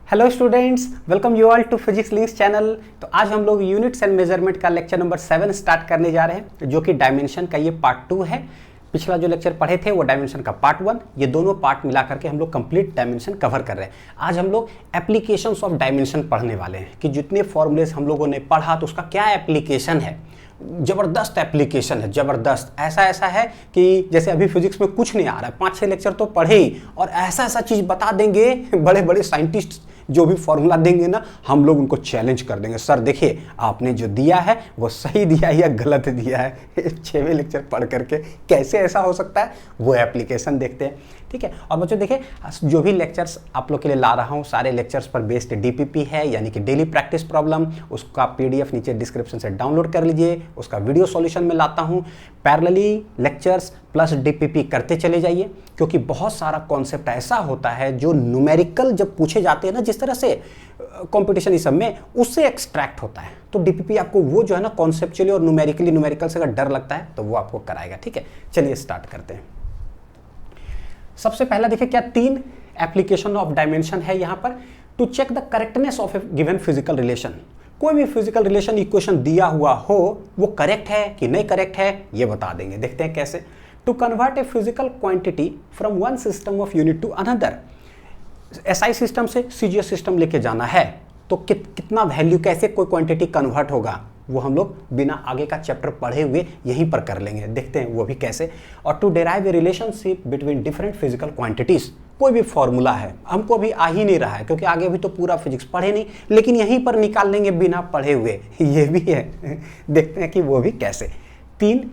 Hello students, welcome you all to physics links channel. तो आज हम लोग यूनिट्स एंड मेजरमेंट का लेक्चर नंबर 7 स्टार्ट करने जा रहे हैं, जो कि डायमेंशन का ये पार्ट 2 है। पिछला जो लेक्चर पढ़े थे वो डायमेंशन का पार्ट 1, ये दोनों पार्ट मिला करके हम लोग कंप्लीट डायमेंशन कवर कर रहे हैं। आज हम लोग एप्लीकेशंस ऑफ डायमेंशन पढ़ने वाले हैं कि जितने फॉर्मूलेस हम लोगों ने पढ़ा तो उसका क्या एप्लीकेशन है। ज़बरदस्त एप्लीकेशन है, ज़बरदस्त। ऐसा है कि जैसे अभी फिजिक्स में कुछ नहीं आ रहा है, 5-6 लेक्चर तो पढ़े ही और ऐसा चीज़ बता देंगे, बड़े बड़े साइंटिस्ट जो भी फॉर्मूला देंगे ना, हम लोग उनको चैलेंज कर देंगे, सर देखिए आपने जो दिया है वो सही दिया है या गलत दिया है। 6वें लेक्चर पढ़ करके कैसे ऐसा हो सकता है, वो एप्लीकेशन देखते हैं। ठीक है, और बच्चों देखिए, जो भी लेक्चर्स आप लोग के लिए ला रहा हूँ सारे लेक्चर्स पर बेस्ड डीपीपी है, यानी कि डेली प्रैक्टिस प्रॉब्लम। उसका पीडीएफ नीचे डिस्क्रिप्शन से डाउनलोड कर लीजिए। उसका वीडियो सॉल्यूशन में लाता हूँ। पैरेलली लेक्चर्स प्लस डीपीपी करते चले जाइए, क्योंकि बहुत सारा कॉन्सेप्ट ऐसा होता है जो न्यूमेरिकल जब पूछे जाते हैं ना, जिस तरह से कंपटीशन इस सब में, उससे एक्सट्रैक्ट होता है। तो डीपीपी आपको वो जो है ना कॉन्सेप्चुअली और न्यूमेरिकल से अगर डर लगता है तो वो आपको कराएगा। ठीक है, चलिए स्टार्ट करते हैं। सबसे पहला देखिए, क्या 3 एप्लीकेशन ऑफ डायमेंशन है यहाँ पर। To check the correctness of a given physical relation. कोई भी फिजिकल रिलेशन इक्वेशन दिया हुआ हो, वो करेक्ट है कि नहीं करेक्ट है, ये बता देंगे। देखते हैं कैसे। To convert a physical quantity from one system of unit to another. SI system से सीजीएस सिस्टम लेके जाना है तो कितना वैल्यू, कैसे कोई क्वांटिटी कन्वर्ट होगा, वो हम लोग बिना आगे का चैप्टर पढ़े हुए यहीं पर कर लेंगे। देखते हैं वो भी कैसे। और to derive a relationship between different physical quantities. कोई भी फॉर्मूला है, हमको अभी आ ही नहीं रहा है क्योंकि आगे भी तो पूरा फिजिक्स पढ़े नहीं, लेकिन यहीं पर निकाल लेंगे बिना पढ़े हुए, ये भी है। देखते हैं कि वो भी कैसे। 3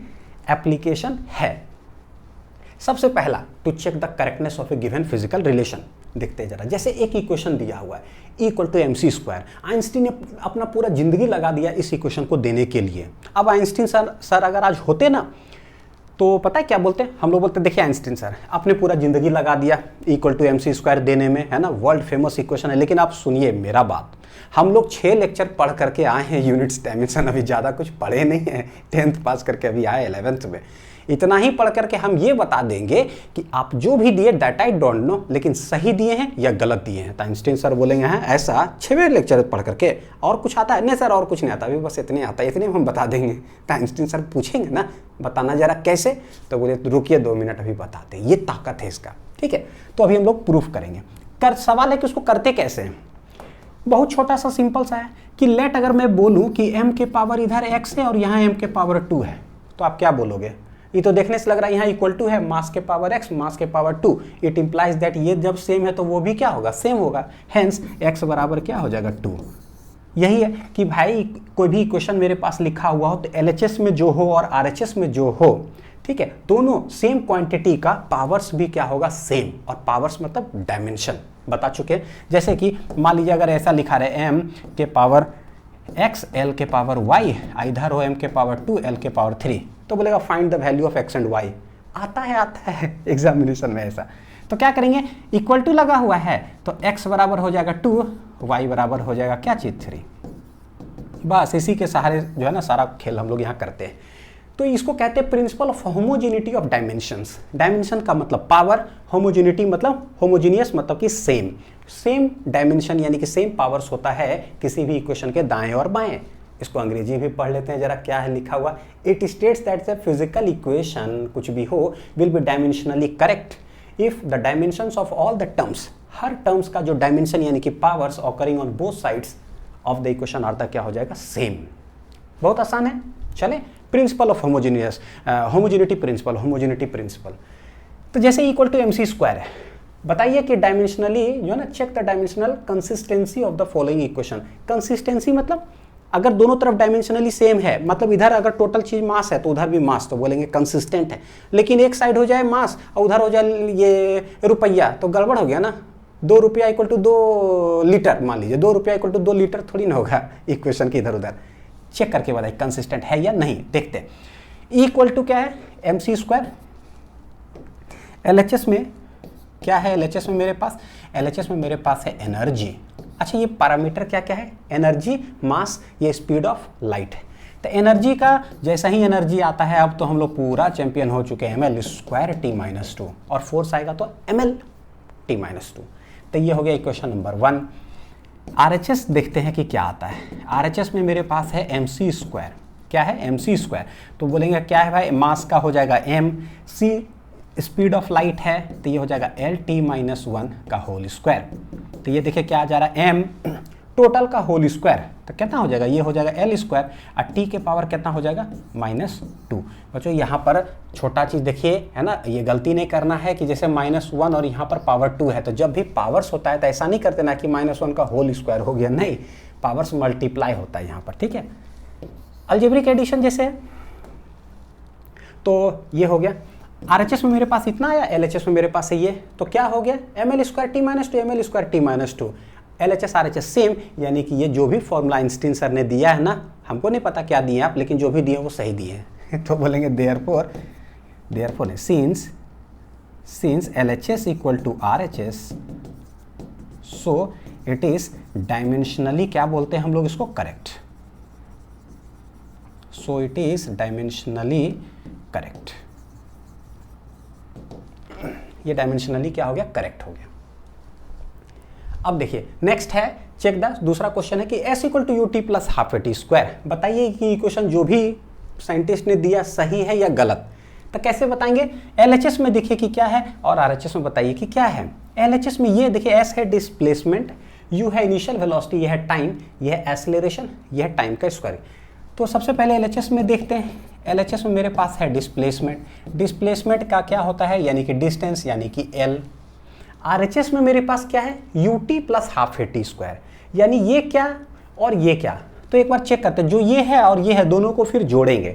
एप्लीकेशन है। सबसे पहला, to check the correctness of a given physical relation. देखते हैं जरा। जैसे एक इक्वेशन दिया हुआ है इक्वल टू mc²। आइंस्टीन ने अपना पूरा जिंदगी लगा दिया इस इक्वेशन को देने के लिए। अब आइंस्टीन सर अगर आज होते ना, तो पता है क्या बोलते हैं हम लोग? बोलते देखिए आइंस्टीन सर आपने पूरा जिंदगी लगा दिया इक्वल टू mc² देने में, है ना, वर्ल्ड फेमस इक्वेशन है। लेकिन आप सुनिए मेरा बात, हम लोग 6 लेक्चर पढ़ करके आए हैं यूनिट्स डायमेंशन, अभी ज़्यादा कुछ पढ़े नहीं है। 10th पास करके अभी आए 11th में। इतना ही पढ़ करके हम ये बता देंगे कि आप जो भी दिए दैट आई डोंट नो, लेकिन सही दिए हैं या गलत दिए हैं। तो आइंस्टीन सर बोलेंगे हैं ऐसा 6वें लेक्चर पढ़ करके, और कुछ आता है? नहीं सर और कुछ नहीं आता, अभी बस इतने आता है, इतने हम बता देंगे। तो आइंस्टीन सर पूछेंगे ना बताना जरा कैसे, तो बोले रुकिए 2 मिनट अभी बताते हैं, ये ताकत है इसका। ठीक है, तो अभी हम लोग प्रूफ करेंगे। सवाल है कि उसको करते कैसे हैं। बहुत छोटा सा सिंपल सा है कि लेट अगर मैं बोलूँ कि m के पावर इधर x है और यहाँ m के पावर 2 है, तो आप क्या बोलोगे? ये तो देखने से लग रहा है यहाँ इक्वल टू है, मास के पावर x मास के पावर 2। इट इंप्लाइज दैट ये जब सेम है तो वो भी क्या होगा? सेम होगा। हेंस x बराबर क्या हो जाएगा? 2। यही है कि भाई कोई भी इक्वेशन मेरे पास लिखा हुआ हो तो LHS में जो हो और RHS में जो हो, ठीक है, दोनों सेम क्वांटिटी का पावर्स भी क्या होगा? सेम। और पावर्स मतलब डायमेंशन बता चुके हैं। जैसे कि मान लीजिए अगर ऐसा लिखा रहे m के पावर x l के पावर y, इधर हो m के पावर 2 l के पावर 3, तो बोलेगा find the value of x and y। आता है एग्जामिनेशन में ऐसा। तो क्या करेंगे? इक्वल टू लगा हुआ है तो x बराबर हो जाएगा 2, y बराबर हो जाएगा क्या चीज? 3। बस इसी के सहारे जो है ना सारा खेल हम लोग यहाँ करते हैं। तो इसको कहते हैं principal of homogeneity of dimensions. Dimension का मतलब पावर, होमोजेनिटी मतलब होमोजीनियस मतलब कि सेम। सेम डायमेंशन यानी कि सेम पावर्स होता है किसी भी इक्वेशन के दाएं और बाएं। इसको अंग्रेजी भी पढ़ लेते हैं जरा, क्या है लिखा हुआ। It states that the physical equation, कुछ भी हो, will be dimensionally correct if the dimensions of all the terms, हर टर्म्स का जो डायमेंशन यानी कि powers occurring on both sides of the equation are the क्या हो जाएगा? सेम। बहुत आसान है। चले, principle of homogeneous, homogeneity principle. तो जैसे इक्वल टू mc² है, बताइए कि डायमेंशनली जो है ना, check the dimensional consistency of the following equation. Consistency मतलब अगर दोनों तरफ डायमेंशनली सेम है, मतलब इधर अगर टोटल चीज मास है तो उधर भी मास, तो बोलेंगे कंसिस्टेंट है। लेकिन एक साइड हो जाए मास और उधर हो जाए ये रुपया, तो गड़बड़ हो गया ना। 2 रुपया इक्वल टू 2 लीटर, मान लीजिए 2 रुपया इक्वल टू 2 लीटर थोड़ी ना होगा इक्वेशन के इधर उधर। चेक करके बताइए कंसिस्टेंट है या नहीं। देखते हैं इक्वल टू क्या है? mc²। LHS में क्या है? LHS में मेरे पास है एनर्जी। अच्छा, ये पैरामीटर क्या क्या है? एनर्जी, मास, ये स्पीड ऑफ लाइट है। तो एनर्जी का जैसा ही एनर्जी आता है, अब तो हम लोग पूरा चैंपियन हो चुके हैं, ml² t-2, और फोर्स आएगा तो ml t-2। तो ये हो गया इक्वेशन नंबर 1। RHS देखते हैं कि क्या आता है। RHS में मेरे पास है mc²। क्या है? mc²। तो बोलेंगे क्या है भाई, मास का हो जाएगा m, c speed of light है तो ये हो जाएगा LT-1 का होल स्क्वायर। तो ये देखिए क्या आ जा रहा है, m टोटल का होल स्क्वायर, तो कितना हो जाएगा, ये हो जाएगा L स्क्वायर और t के पावर कितना हो जाएगा -2। बच्चों यहाँ पर छोटा चीज़ देखिए है ना, ये गलती नहीं करना है कि जैसे -1 और यहाँ पर पावर 2 है, तो जब भी पावर्स होता है तो ऐसा नहीं करते ना कि -1 का होल स्क्वायर हो गया, नहीं, पावर्स मल्टीप्लाई होता है यहाँ पर, ठीक है। अलजेब्रिक एडिशन जैसे, तो ये हो गया। RHS में मेरे पास इतना आया, LHS में मेरे पास है ये, तो क्या हो गया, ml² t-2 ml² t-2। LHS RHS same, यानी कि ये जो भी फॉर्मूला आइंस्टीन सर ने दिया है ना, हमको नहीं पता क्या दिए आप, लेकिन जो भी दिए वो सही दिए हैं। तो बोलेंगे therefore since LHS equal to RHS, so it is dimensionally, क्या बोलते हैं हम लोग इसको, correct. So it is dimensionally correct. ये डायमेंशनली क्या हो गया, करेक्ट हो गया। अब देखिए नेक्स्ट है, चेक द, दूसरा क्वेश्चन है कि S equal to UT plus half AT²। बताइए कि इक्वेशन जो भी साइंटिस्ट ने दिया सही है या गलत। तो कैसे बताएंगे, LHS में देखिए कि क्या है और RHS में बताइए कि क्या है। LHS में ये देखिए S है डिस्प्लेसमेंट, U है इनिशियल वेलोसिटी, यह है टाइम, यह है एक्सेलरेशन, यह है टाइम का स्क्वायर। तो सबसे पहले LHS में देखते हैं। LHS में मेरे पास है डिस्प्लेसमेंट, डिस्प्लेसमेंट का क्या होता है, यानी कि डिस्टेंस, यानी कि L। RHS में मेरे पास क्या है, UT प्लस हाफ AT², यानी ये क्या और ये क्या। तो एक बार चेक करते हैं, जो ये है और ये है दोनों को फिर जोड़ेंगे।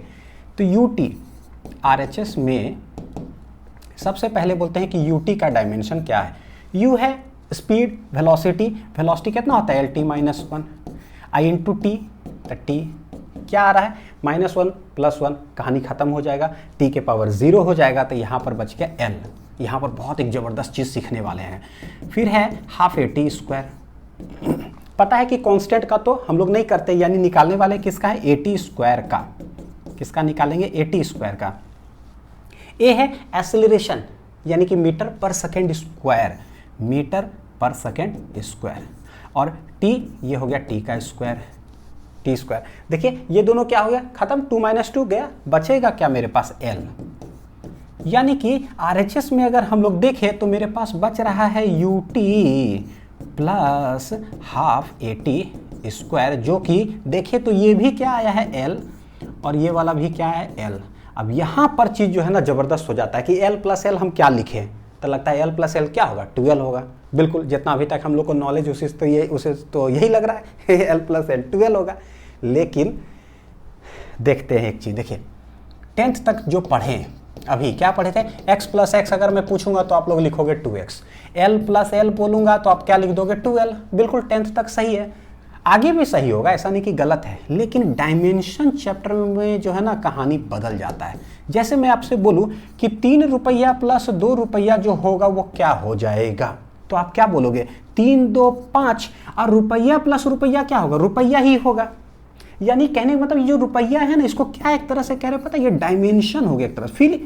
तो UT RHS में सबसे पहले बोलते हैं कि UT का डायमेंशन क्या है। U है स्पीड, वेलोसिटी, वेलोसिटी कितना होता है, LT-1, I इंटू टी, तो T क्या आ रहा है, -1 + 1, कहानी खत्म हो जाएगा, t के पावर 0 हो जाएगा, तो यहाँ पर बच गया L। यहाँ पर बहुत एक ज़बरदस्त चीज़ सीखने वाले हैं। फिर है हाफ AT²। पता है कि कांस्टेंट का तो हम लोग नहीं करते, यानी निकालने वाले किसका है, AT² का। किसका निकालेंगे, AT² का। A है एक्सेलरेशन, यानी कि मीटर पर सेकेंड स्क्वायर, मीटर पर सेकेंड स्क्वायर। और T ये हो गया T का स्क्वायर, T²। देखिए ये दोनों क्या हो गया, खत्म, 2 - 2 गया, बचेगा क्या मेरे पास, L। यानी कि RHS में अगर हम लोग देखें तो मेरे पास बच रहा है UT प्लस हाफ AT², जो कि देखें तो ये भी क्या आया है, L, और ये वाला भी क्या है, L। अब यहाँ पर चीज़ जो है ना ज़बरदस्त हो जाता है कि L + L हम क्या लिखें, तो लगता है L + L क्या होगा, 12 होगा। बिल्कुल, जितना अभी तक हम लोग को नॉलेज उसे तो यही लग रहा है L + L 12 होगा। लेकिन देखते हैं एक चीज़, देखिए 10th तक जो पढ़े, अभी क्या पढ़े थे, x + x अगर मैं पूछूंगा तो आप लोग लिखोगे 2x, L + L बोलूँगा तो आप क्या लिख दोगे, 2L। बिल्कुल 10th तक सही है, आगे भी सही होगा, ऐसा नहीं कि गलत है। लेकिन डायमेंशन चैप्टर में जो है ना कहानी बदल जाता है। जैसे मैं आपसे बोलूँ कि 3 रुपया + 2 रुपया जो होगा वो क्या हो जाएगा, तो आप क्या बोलोगे, 3 2 5, और रुपया + रुपया क्या होगा, रुपया ही होगा। यानी कहने का मतलब ये जो रुपया है ना, इसको क्या एक तरह से कह रहे, पता है, ये डायमेंशन हो गया एक तरह से।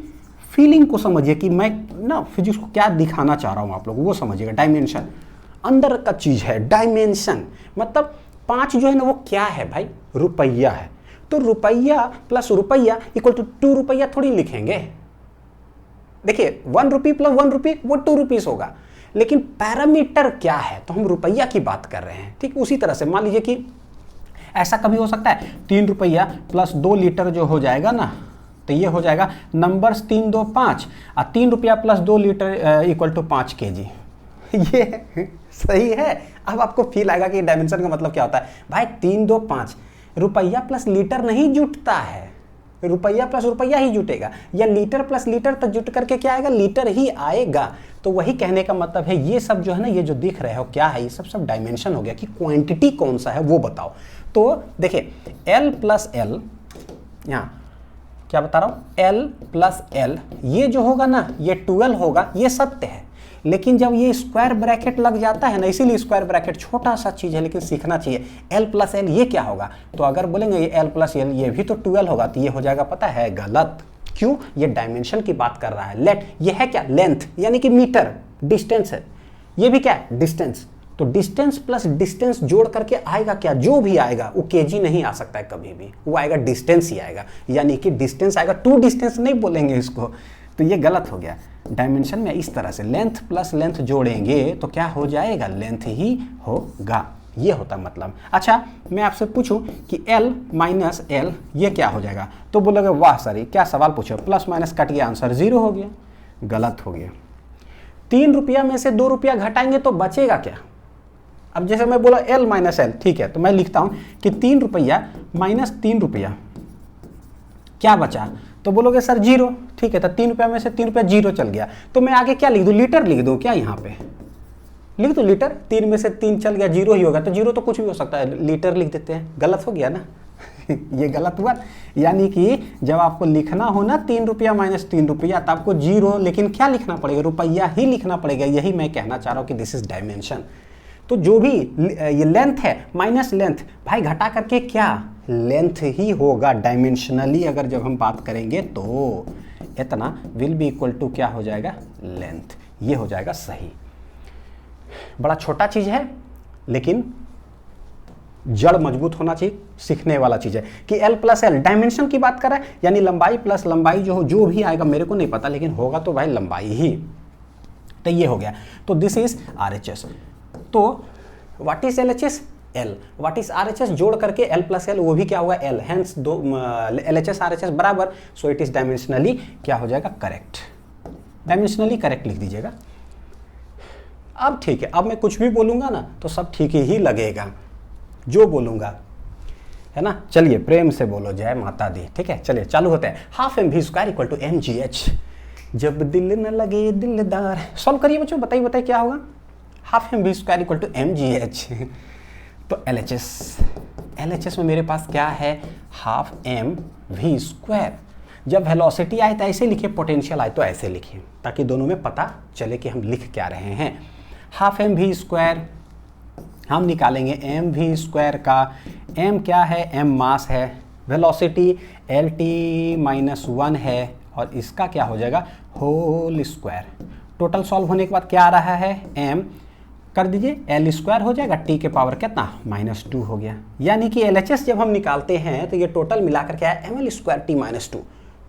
फीलिंग को समझिए कि मैं ना फिजिक्स को क्या दिखाना चाह रहा हूँ, आप लोग वो समझिएगा। डायमेंशन अंदर का चीज़ है, डायमेंशन मतलब 5 जो है ना वो क्या है भाई, रुपया है। तो रुपया + रुपया = 2 रुपया थोड़ी लिखेंगे। देखिए 1 रुपी + 1 रुपी वो 2 रुपीस होगा, लेकिन पैरामीटर क्या है, तो हम रुपया की बात कर रहे हैं। ठीक उसी तरह से मान लीजिए कि ऐसा कभी हो सकता है, 3 रुपया + 2 लीटर जो हो जाएगा ना, तो ये हो जाएगा नंबर्स 3 2 5, और 3 रुपया + 2 लीटर = 5 kg। ये सही है। अब आपको फील आएगा कि डायमेंशन का मतलब क्या होता है। भाई 3 2 5, रुपया + लीटर नहीं जुटता है, रुपया + रुपया ही जुटेगा, या लीटर + लीटर तक जुट करके क्या आएगा, लीटर ही आएगा। तो वही कहने का मतलब है, ये सब जो है ना, ये जो दिख रहे हो क्या है, ये सब डायमेंशन हो गया कि क्वांटिटी कौन सा है वो बताओ। तो देखिए L + L, यहाँ क्या बता रहा हूँ, L + L ये जो होगा ना, ये 12 होगा, ये सत्य है। लेकिन जब ये स्क्वायर ब्रैकेट लग जाता है ना, इसीलिए स्क्वायर ब्रैकेट छोटा सा चीज़ है लेकिन सीखना चाहिए। L + L ये क्या होगा, तो अगर बोलेंगे ये L + L ये भी तो 12 होगा, तो ये हो जाएगा पता है गलत। क्यों, ये डायमेंशन की बात कर रहा है। लेट ये है क्या, लेंथ, यानी कि मीटर, डिस्टेंस है। ये भी क्या है, डिस्टेंस, तो डिस्टेंस प्लस डिस्टेंस जोड़ करके आएगा क्या, जो भी आएगा वो केजी नहीं आ सकता है कभी भी, वो आएगा डिस्टेंस ही आएगा, यानी कि डिस्टेंस आएगा, टू डिस्टेंस नहीं बोलेंगे इसको, तो ये गलत हो गया। डायमेंशन में इस तरह से लेंथ प्लस लेंथ जोड़ेंगे तो क्या हो जाएगा, लेंथ ही होगा, ये होता मतलब। अच्छा मैं आपसे पूछूं कि L माइनस L ये क्या हो जाएगा, तो बोलोगे वाह सर क्या सवाल पूछो, प्लस माइनस कट गया, आंसर 0 हो गया, गलत हो गया। 3 रुपया में से 2 रुपया घटाएंगे तो बचेगा क्या। अब जैसे मैं बोला L माइनस L, ठीक है, तो मैं लिखता हूं कि 3 रुपया माइनस 3 रुपया क्या बचा, तो बोलोगे सर 0, ठीक है, तो 3 रुपया में से 3 रुपया 0 चल गया, तो मैं आगे क्या लिख दूं, लीटर लिख दूं क्या, यहाँ पे लिख दो लीटर, 3 में से 3 चल गया 0 ही होगा, तो 0 तो कुछ भी हो सकता है, लीटर लिख देते हैं, गलत हो गया ना ये गलत हुआ। यानी कि जब आपको लिखना हो ना 3 रुपया माइनस 3 रुपया, तो आपको 0 लेकिन क्या लिखना पड़ेगा, रुपया ही लिखना पड़ेगा, यही मैं कहना चाह रहा हूँ कि दिस इज डायमेंशन। तो जो भी ये लेंथ है माइनस लेंथ, भाई घटा करके क्या लेंथ ही होगा डायमेंशनली, अगर जब हम बात करेंगे तो इतना विल बी इक्वल टू क्या हो जाएगा, लेंथ, ये हो जाएगा सही। बड़ा छोटा चीज है लेकिन जड़ मजबूत होना चाहिए, सीखने वाला चीज है कि L प्लस L डायमेंशन की बात कर रहा है, यानी लंबाई प्लस लंबाई जो भी आएगा मेरे को नहीं पता, लेकिन होगा तो भाई लंबाई ही, तो ये हो गया। तो दिस इज RHS। तो what is LHS, L, what is RHS, जोड़ करके L प्लस L, वो भी क्या हुआ L, हेंस दो LHS RHS बराबर, सो इट इज डायमेंशनली क्या हो जाएगा, करेक्ट, डायमेंशनली करेक्ट लिख दीजिएगा। अब ठीक है, अब मैं कुछ भी बोलूंगा ना तो सब ठीक ही लगेगा जो बोलूंगा, है ना। चलिए प्रेम से बोलो जय माता दी, ठीक है, चलिए चालू होते हैं। Half mv² equal to mgh, जब दिल न लगे दिलदार, सॉल्व करिए बच्चों, बताइए बताइए क्या होगा, half mv² equal to mgh। तो LHS में मेरे पास क्या है, हाफ mv²। जब वेलोसिटी आए तो ऐसे लिखिए, पोटेंशियल आए तो ऐसे लिखिए, ताकि दोनों में पता चले कि हम लिख क्या रहे हैं। हाफ mv², हम निकालेंगे mv² का, m क्या है, m मास है, वेलोसिटी LT-1 है, और इसका क्या हो जाएगा, होल स्क्वायर। टोटल सॉल्व होने के बाद क्या आ रहा है, m कर दीजिए, L² हो जाएगा, t के पावर कितना, -2 हो गया। यानी कि LHS जब हम निकालते हैं तो ये टोटल मिलाकर क्या है, ml² t-2।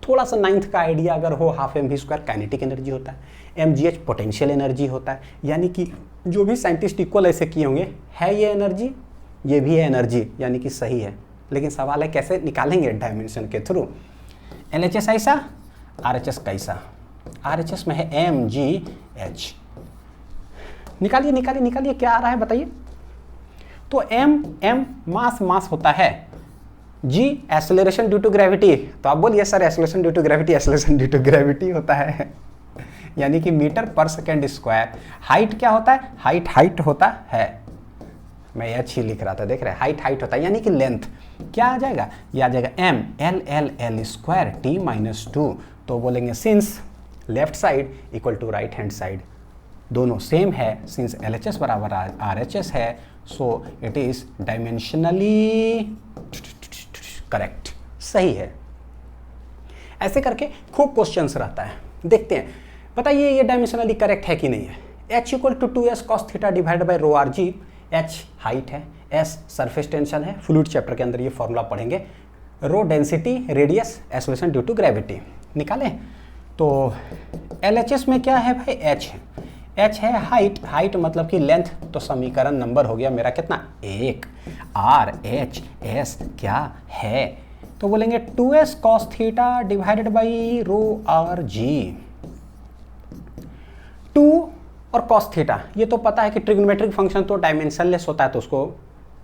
थोड़ा सा 9th का आइडिया अगर हो, हाफ mv² काइनेटिक एनर्जी होता है, mgh पोटेंशियल एनर्जी होता है, यानी कि जो भी साइंटिस्ट इक्वल ऐसे किए होंगे, है ये एनर्जी, ये भी है एनर्जी, यानी कि सही है। लेकिन सवाल है कैसे निकालेंगे, डायमेंशन के थ्रू। LHS ऐसा, RHS कैसा, RHS में है mgh, निकालिए निकालिए निकालिए, क्या आ रहा है बताइए। तो m मास होता है, g acceleration due to gravity, तो आप बोलिए sir acceleration due to gravity, acceleration due to gravity होता है यानी कि मीटर पर सेकेंड स्क्वायर। हाइट क्या होता है, हाइट होता है, मैं h ही लिख रहा था, देख रहे हैं, हाइट होता है, यानी कि लेंथ क्या आ जाएगा, ये आ जाएगा m L² t-2। तो बोलेंगे since left side equal to right hand side, दोनों सेम है, सिंस LHS बराबर RHS है, so it is dimensionally correct, सही है। ऐसे करके खूब क्वेश्चंस रहता है, देखते हैं, बताइए ये डायमेंशनली करेक्ट है कि नहीं है। h equal to 2s cos theta divided by ρrg, h height है, s सरफेस टेंशन है, फ्लूइड चैप्टर के अंदर ये फॉर्मूला पढ़ेंगे, rho density, radius, acceleration due to gravity निकालें। तो LHS में क्या है भाई, h है, h है हाइट मतलब कि लेंथ, तो समीकरण नंबर हो गया मेरा कितना, 1। RHS क्या है, तो बोलेंगे 2s cos theta divided by ρrg। 2 और cos थीटा ये तो पता है कि ट्रिग्नोमेट्रिक फंक्शन तो डायमेंशनलेस होता है, तो उसको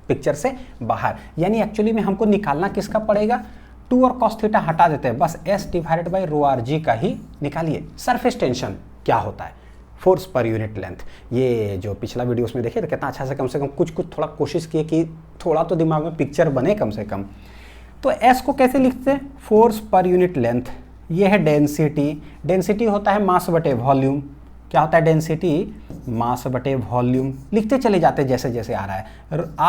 पिक्चर से बाहर, यानी एक्चुअली में हमको निकालना किसका पड़ेगा, 2 और cos थीटा हटा देते हैं, बस s डिवाइडेड बाई ρrg का ही निकालिए। सरफेस टेंशन क्या होता है, फोर्स पर यूनिट लेंथ, ये जो पिछला वीडियोस में देखिए तो कितना अच्छा से कम कुछ थोड़ा कोशिश किए कि थोड़ा तो दिमाग में पिक्चर बने कम से कम। तो s को कैसे लिखते हैं, फोर्स पर यूनिट लेंथ, ये है डेंसिटी होता है मास बटे वॉल्यूम, क्या होता है डेंसिटी, मास बटे वॉल्यूम, लिखते चले जाते जैसे जैसे आ रहा है।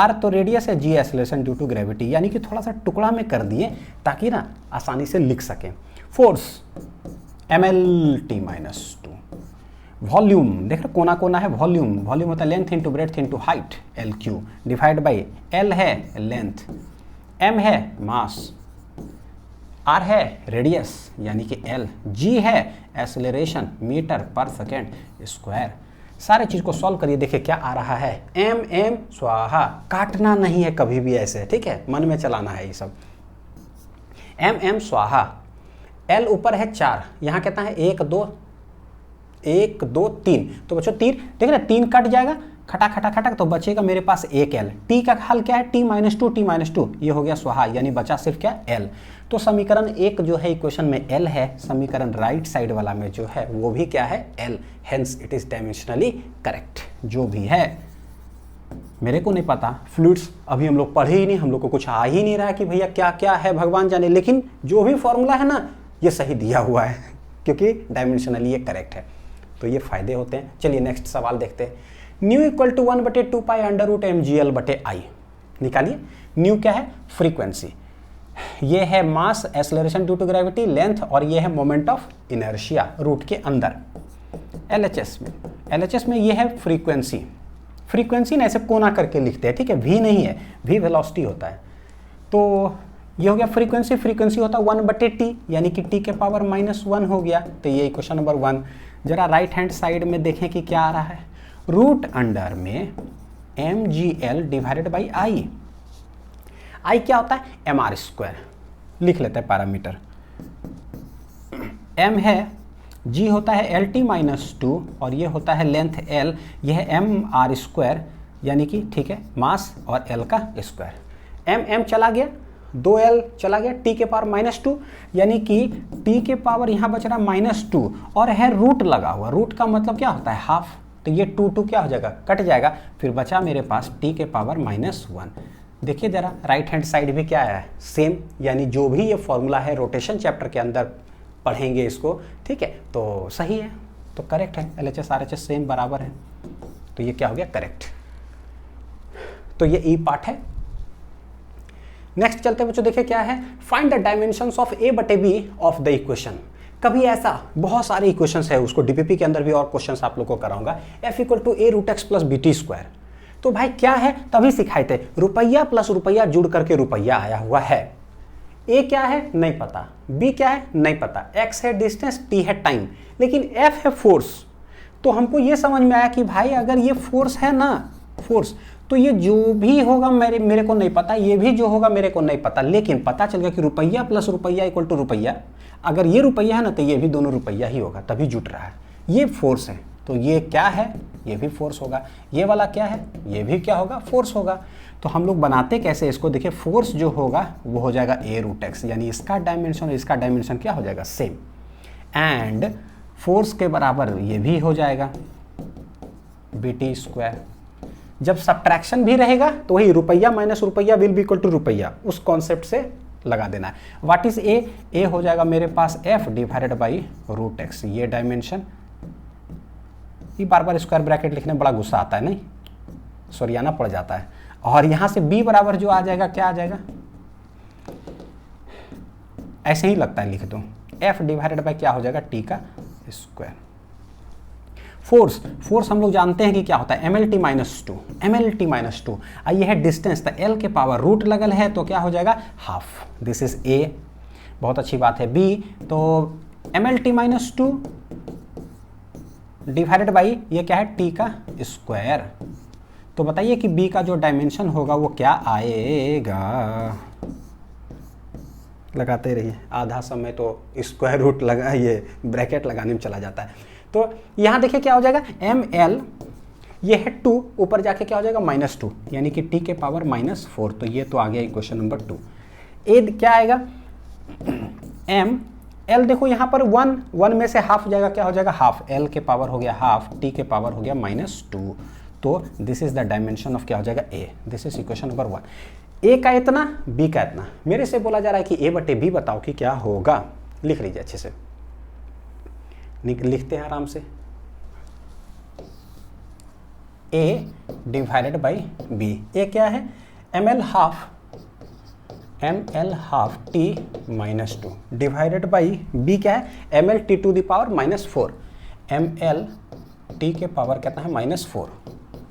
r तो रेडियस है, g acceleration due to gravity, यानी कि थोड़ा सा टुकड़ा में कर दिए ताकि ना आसानी से लिख सकें। फोर्स ml t-2 वॉल्यूम देख रहे कोना कोना है, वॉल्यूम वॉल्यूम होता है length into breadth into height, L Q divide by L है लेंथ, एम है मास, आर है रेडियस यानी कि एल, जी है एक्सेलरेशन मीटर पर सेकेंड स्क्वायर। सारे चीज को सॉल्व करिए, देखिए क्या आ रहा है, एम एम स्वाहा, काटना नहीं है कभी भी ऐसे, ठीक है, मन में चलाना है ये सब। एम एम स्वाहा, एल ऊपर है 4, यहाँ कहता है 1 2 1 2 3, तो बच्चों 3 देख रहे 3 कट जाएगा, खटा खटा खटा, तो बचेगा मेरे पास एक एल। टी का हल क्या है, टी माइनस टू, ये हो गया स्वाहा, यानी बचा सिर्फ क्या एल। तो समीकरण 1 जो है इक्वेशन में एल है, समीकरण राइट साइड वाला में जो है वो भी क्या है L, hence it is dimensionally correct. जो भी है मेरे को नहीं पता, फ्लूइड्स अभी हम लोग पढ़े ही नहीं, हम लोग को कुछ आ ही नहीं रहा कि भैया क्या क्या है भगवान जाने, लेकिन जो भी फॉर्मूला है ना ये सही दिया हुआ है क्योंकि डायमेंशनली ये करेक्ट है, तो ये फायदे होते हैं। चलिए नेक्स्ट सवाल देखते हैं। Nu equal to 1/2 pi under root mgl/i निकालिए। न्यू क्या है, फ्रीक्वेंसी, ये है mass acceleration due to gravity, length, और ये है मोमेंट ऑफ इनर्शिया रूट के अंदर। एलएचएस में ये है फ्रीक्वेंसी, फ्रीक्वेंसी ना ऐसे कोना करके लिखते हैं, ठीक है, वी नहीं है, वी वेलोसिटी होता है। तो ये हो गया फ्रीक्वेंसी, फ्रीक्वेंसी होता है 1/t यानी कि t के पावर -1 हो गया, तो ये इक्वेशन नंबर 1। जरा राइट हैंड साइड में देखें कि क्या आ रहा है, रूट अंडर में mgl डिवाइडेड बाई आई, आई क्या होता है mr², लिख लेते हैं पैरामीटर, m है, g होता है LT-2 और ये होता है लेंथ l, यह है mr² यानी कि ठीक है मास और l का स्क्वायर, m चला गया, 2l चला गया, t के पावर -2 यानी कि t के पावर यहाँ बच रहा -2 और है रूट लगा हुआ, रूट का मतलब क्या होता है हाफ, तो ये 2 क्या हो जाएगा, कट जाएगा, फिर बचा मेरे पास t के पावर -1। देखिए जरा राइट हैंड साइड भी क्या है सेम, यानी जो भी ये फॉर्मूला है रोटेशन चैप्टर के अंदर पढ़ेंगे इसको, ठीक है, तो सही है, तो करेक्ट है, LHS RHS सेम बराबर है, तो ये क्या हो गया करेक्ट। तो ये ई पार्ट है। नेक्स्ट चलते बच्चों, देखिए क्या है, find the dimensions of a/b of the equation. कभी ऐसा बहुत सारे इक्वेशंस है, उसको डीपीपी के अंदर भी और क्वेश्चंस आप लोग को कराऊंगा, f = a√x + bt²। तो भाई क्या है, तभी सिखाए थे, रुपया प्लस रुपया जुड़ करके रुपया आया हुआ है। ए क्या है नहीं पता, बी क्या है नहीं पता, एक्स है डिस्टेंस, टी है टाइम, लेकिन एफ है फोर्स। तो हमको ये समझ में आया कि भाई अगर ये फोर्स है ना, फोर्स, तो ये जो भी होगा मेरे को नहीं पता, ये भी जो होगा मेरे को नहीं पता, लेकिन पता चल गया कि रुपया प्लस रुपया = रुपया। अगर ये रुपया है ना तो ये भी दोनों रुपया ही होगा, तभी जुट रहा है। ये फोर्स है तो ये क्या है, ये भी फोर्स होगा, ये वाला क्या है, ये भी क्या होगा, फोर्स होगा। तो हम लोग बनाते कैसे इसको, देखिए फोर्स जो होगा वो हो जाएगा a√x, यानी इसका डायमेंशन और इसका डायमेंशन क्या हो जाएगा सेम, एंड फोर्स के बराबर ये भी हो जाएगा bt²। जब सब्ट्रैक्शन भी रहेगा तो वही रुपया माइनस रुपया विल बी इक्वल टू रुपया, उस कॉन्सेप्ट से लगा देना है। व्हाट इज ए हो जाएगा मेरे पास f डिवाइडेड बाई √x, ये डायमेंशन, ये बार बार स्क्वायर ब्रैकेट लिखने में बड़ा गुस्सा आता है, नहीं सरियाना पड़ जाता है। और यहां से b बराबर जो आ जाएगा क्या आ जाएगा, ऐसे ही लगता है लिख दो, f डिवाइडेड बाई क्या हो जाएगा t का स्क्वायर। फोर्स हम लोग जानते हैं कि क्या होता है mLT-2, ये है डिस्टेंस, तो l के पावर रूट लगल है तो क्या हो जाएगा हाफ, दिस इज a, बहुत अच्छी बात है। b तो mLT-2 डिवाइडेड बाई ये क्या है t का स्क्वायर। तो बताइए कि b का जो डायमेंशन होगा वो क्या आएगा, लगाते रहिए, आधा समय तो स्क्वायर रूट लगा ये ब्रैकेट लगाने में चला जाता है। तो यहाँ देखिए क्या हो जाएगा ml, ये है 2, ऊपर जाके क्या हो जाएगा -2 यानी कि t के पावर -4, तो ये तो आ गया इक्वेशन नंबर 2। a क्या आएगा m l, देखो यहाँ पर 1 में से हाफ जाएगा, क्या हो जाएगा हाफ, l के पावर हो गया हाफ, t के पावर हो गया -2, तो this is the dimension of क्या हो जाएगा a, this is equation number 1। a का इतना, b का इतना, मेरे से बोला जा रहा है कि a/b बताओ कि क्या होगा, लिख लीजिए अच्छे से, लिखते हैं आराम से, a divided by b, a क्या है ml half t-2 divided by b क्या है ml t to the power -4, ml T के पावर कितना है -4।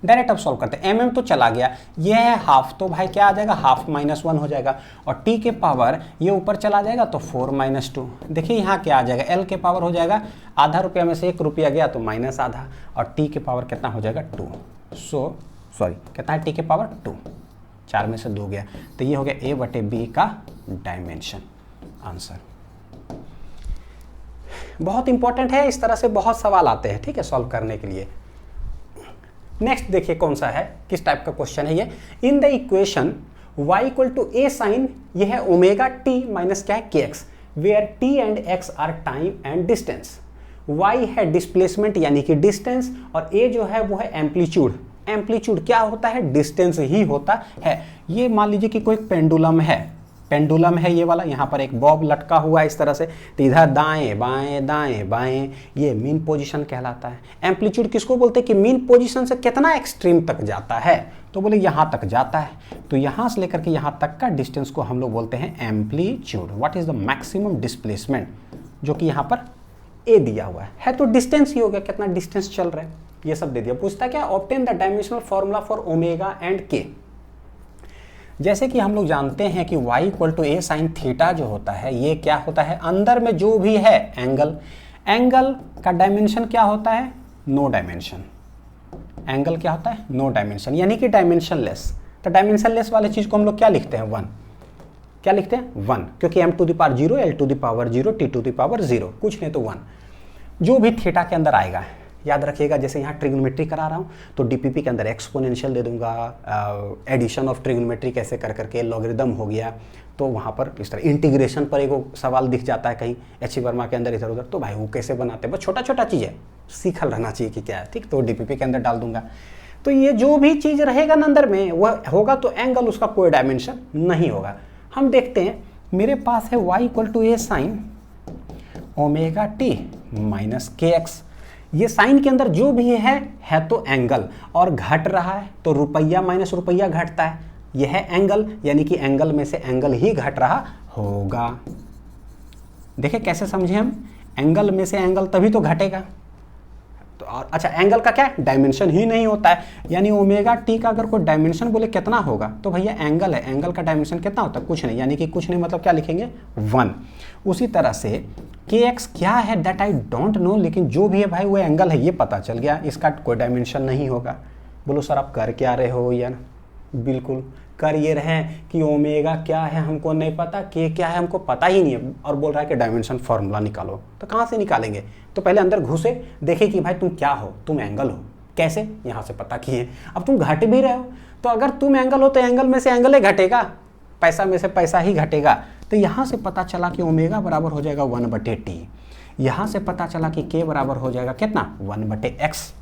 डायरेक्ट अब सॉल्व करते हैं। mm तो चला गया, ये है हाफ, तो भाई क्या आ जाएगा, हाफ -1 हो जाएगा। और t के पावर ये ऊपर चला जाएगा तो 4 - 2। देखिए यहाँ क्या आ जाएगा, l के पावर हो जाएगा आधा रुपया में से 1 रुपया गया तो माइनस आधा, और t के पावर कितना हो जाएगा 2। सॉरी कितना है t के पावर 2, 4 में से 2 गया, तो ये हो गया a/b का डायमेंशन आंसर। बहुत इंपॉर्टेंट है, इस तरह से बहुत सवाल आते हैं, ठीक है, सॉल्व करने के लिए। नेक्स्ट देखिए कौन सा है, किस टाइप का क्वेश्चन है ये। In the equation y = a sin, ये है ओमेगा t माइनस क्या है kx, where t and x are time and distance. y है डिस्प्लेसमेंट यानी कि डिस्टेंस, और a जो है वो है एम्पलीट्यूड। एम्पलीट्यूड क्या होता है, डिस्टेंस ही होता है। ये मान लीजिए कि कोई पेंडुलम है, पेंडुलम है ये वाला, यहाँ पर एक बॉब लटका हुआ है इस तरह से, तो इधर दाएं बाएं दाएं बाएं, ये मीन पोजीशन कहलाता है। एम्पलीट्यूड किसको बोलते हैं कि मीन पोजीशन से कितना एक्सट्रीम तक जाता है, तो बोले यहाँ तक जाता है, तो यहाँ से लेकर के यहाँ तक का डिस्टेंस को हम लोग बोलते हैं amplitude. What is the maximum displacement, जो कि यहाँ पर ए दिया हुआ है तो डिस्टेंस ही हो गया, कितना डिस्टेंस चल रहा है, ये सब दे दिया। पूछता क्या, obtain the dimensional formula for omega and के। जैसे कि हम लोग जानते हैं कि y = a sin थीटा जो होता है, ये क्या होता है, अंदर में जो भी है एंगल, एंगल का डायमेंशन क्या होता है, नो डायमेंशन। एंगल क्या होता है, नो डायमेंशन, यानी कि डायमेंशन लेस। तो डायमेंशन लेस वाले चीज को हम लोग क्या लिखते हैं, 1। क्या लिखते हैं, 1, क्योंकि m⁴ 0, l⁴ 0, t⁴ 0, कुछ नहीं तो 1। जो भी थीटा के अंदर आएगा, याद रखिएगा, जैसे यहाँ ट्रिग्नोमेट्री करा रहा हूँ तो डीपीपी के अंदर एक्सपोनेंशियल दे दूंगा, एडिशन ऑफ ट्रिग्नोमेट्री कैसे कर करके, लॉगरिदम हो गया, तो वहाँ पर इस तरह इंटीग्रेशन पर एक सवाल दिख जाता है कहीं एच वर्मा के अंदर इधर उधर, तो भाई वो कैसे बनाते हैं, बस छोटा छोटा चीज़ है, सीखल रहना चाहिए कि क्या है, ठीक, तो डीपीपी के अंदर डाल दूंगा। तो ये जो भी चीज़ रहेगा ना अंदर में वह होगा, तो एंगल उसका कोई डायमेंशन नहीं होगा। हम देखते हैं, मेरे पास है y = a sin omega t minus kx। ये साइन के अंदर जो भी है तो एंगल, और घट रहा है तो रुपया माइनस रुपया घटता है, यह है एंगल, यानी कि एंगल में से एंगल ही घट रहा होगा। देखिए कैसे समझे हम, एंगल में से एंगल तभी तो घटेगा। तो और अच्छा, एंगल का क्या है, डायमेंशन ही नहीं होता है, यानी ओमेगा टी का अगर कोई डायमेंशन बोले कितना होगा, तो भैया एंगल है, एंगल का डायमेंशन कितना होता है, कुछ नहीं, यानी कि कुछ नहीं मतलब क्या लिखेंगे, 1। उसी तरह से kx क्या है दैट आई डोंट नो, लेकिन जो भी है भाई वो एंगल है, ये पता चल गया, इसका कोई डायमेंशन नहीं होगा। बोलो सर आप कर क्या रहे हो यार, बिल्कुल कर ये रहे हैं कि ओमेगा क्या है हमको नहीं पता, के क्या है हमको पता ही नहीं है, और बोल रहा है कि डायमेंशन फॉर्मूला निकालो। तो कहाँ से निकालेंगे, तो पहले अंदर घुसे, देखे कि भाई तुम क्या हो, तुम एंगल हो, कैसे, यहाँ से पता किए। अब तुम घट भी रहे हो, तो अगर तुम एंगल हो तो एंगल में से एंगल ही घटेगा, पैसा में से पैसा ही घटेगा। तो यहाँ से पता चला कि ओमेगा बराबर हो जाएगा 1/t। यहाँ से पता चला कि k बराबर हो जाएगा कितना, 1/x।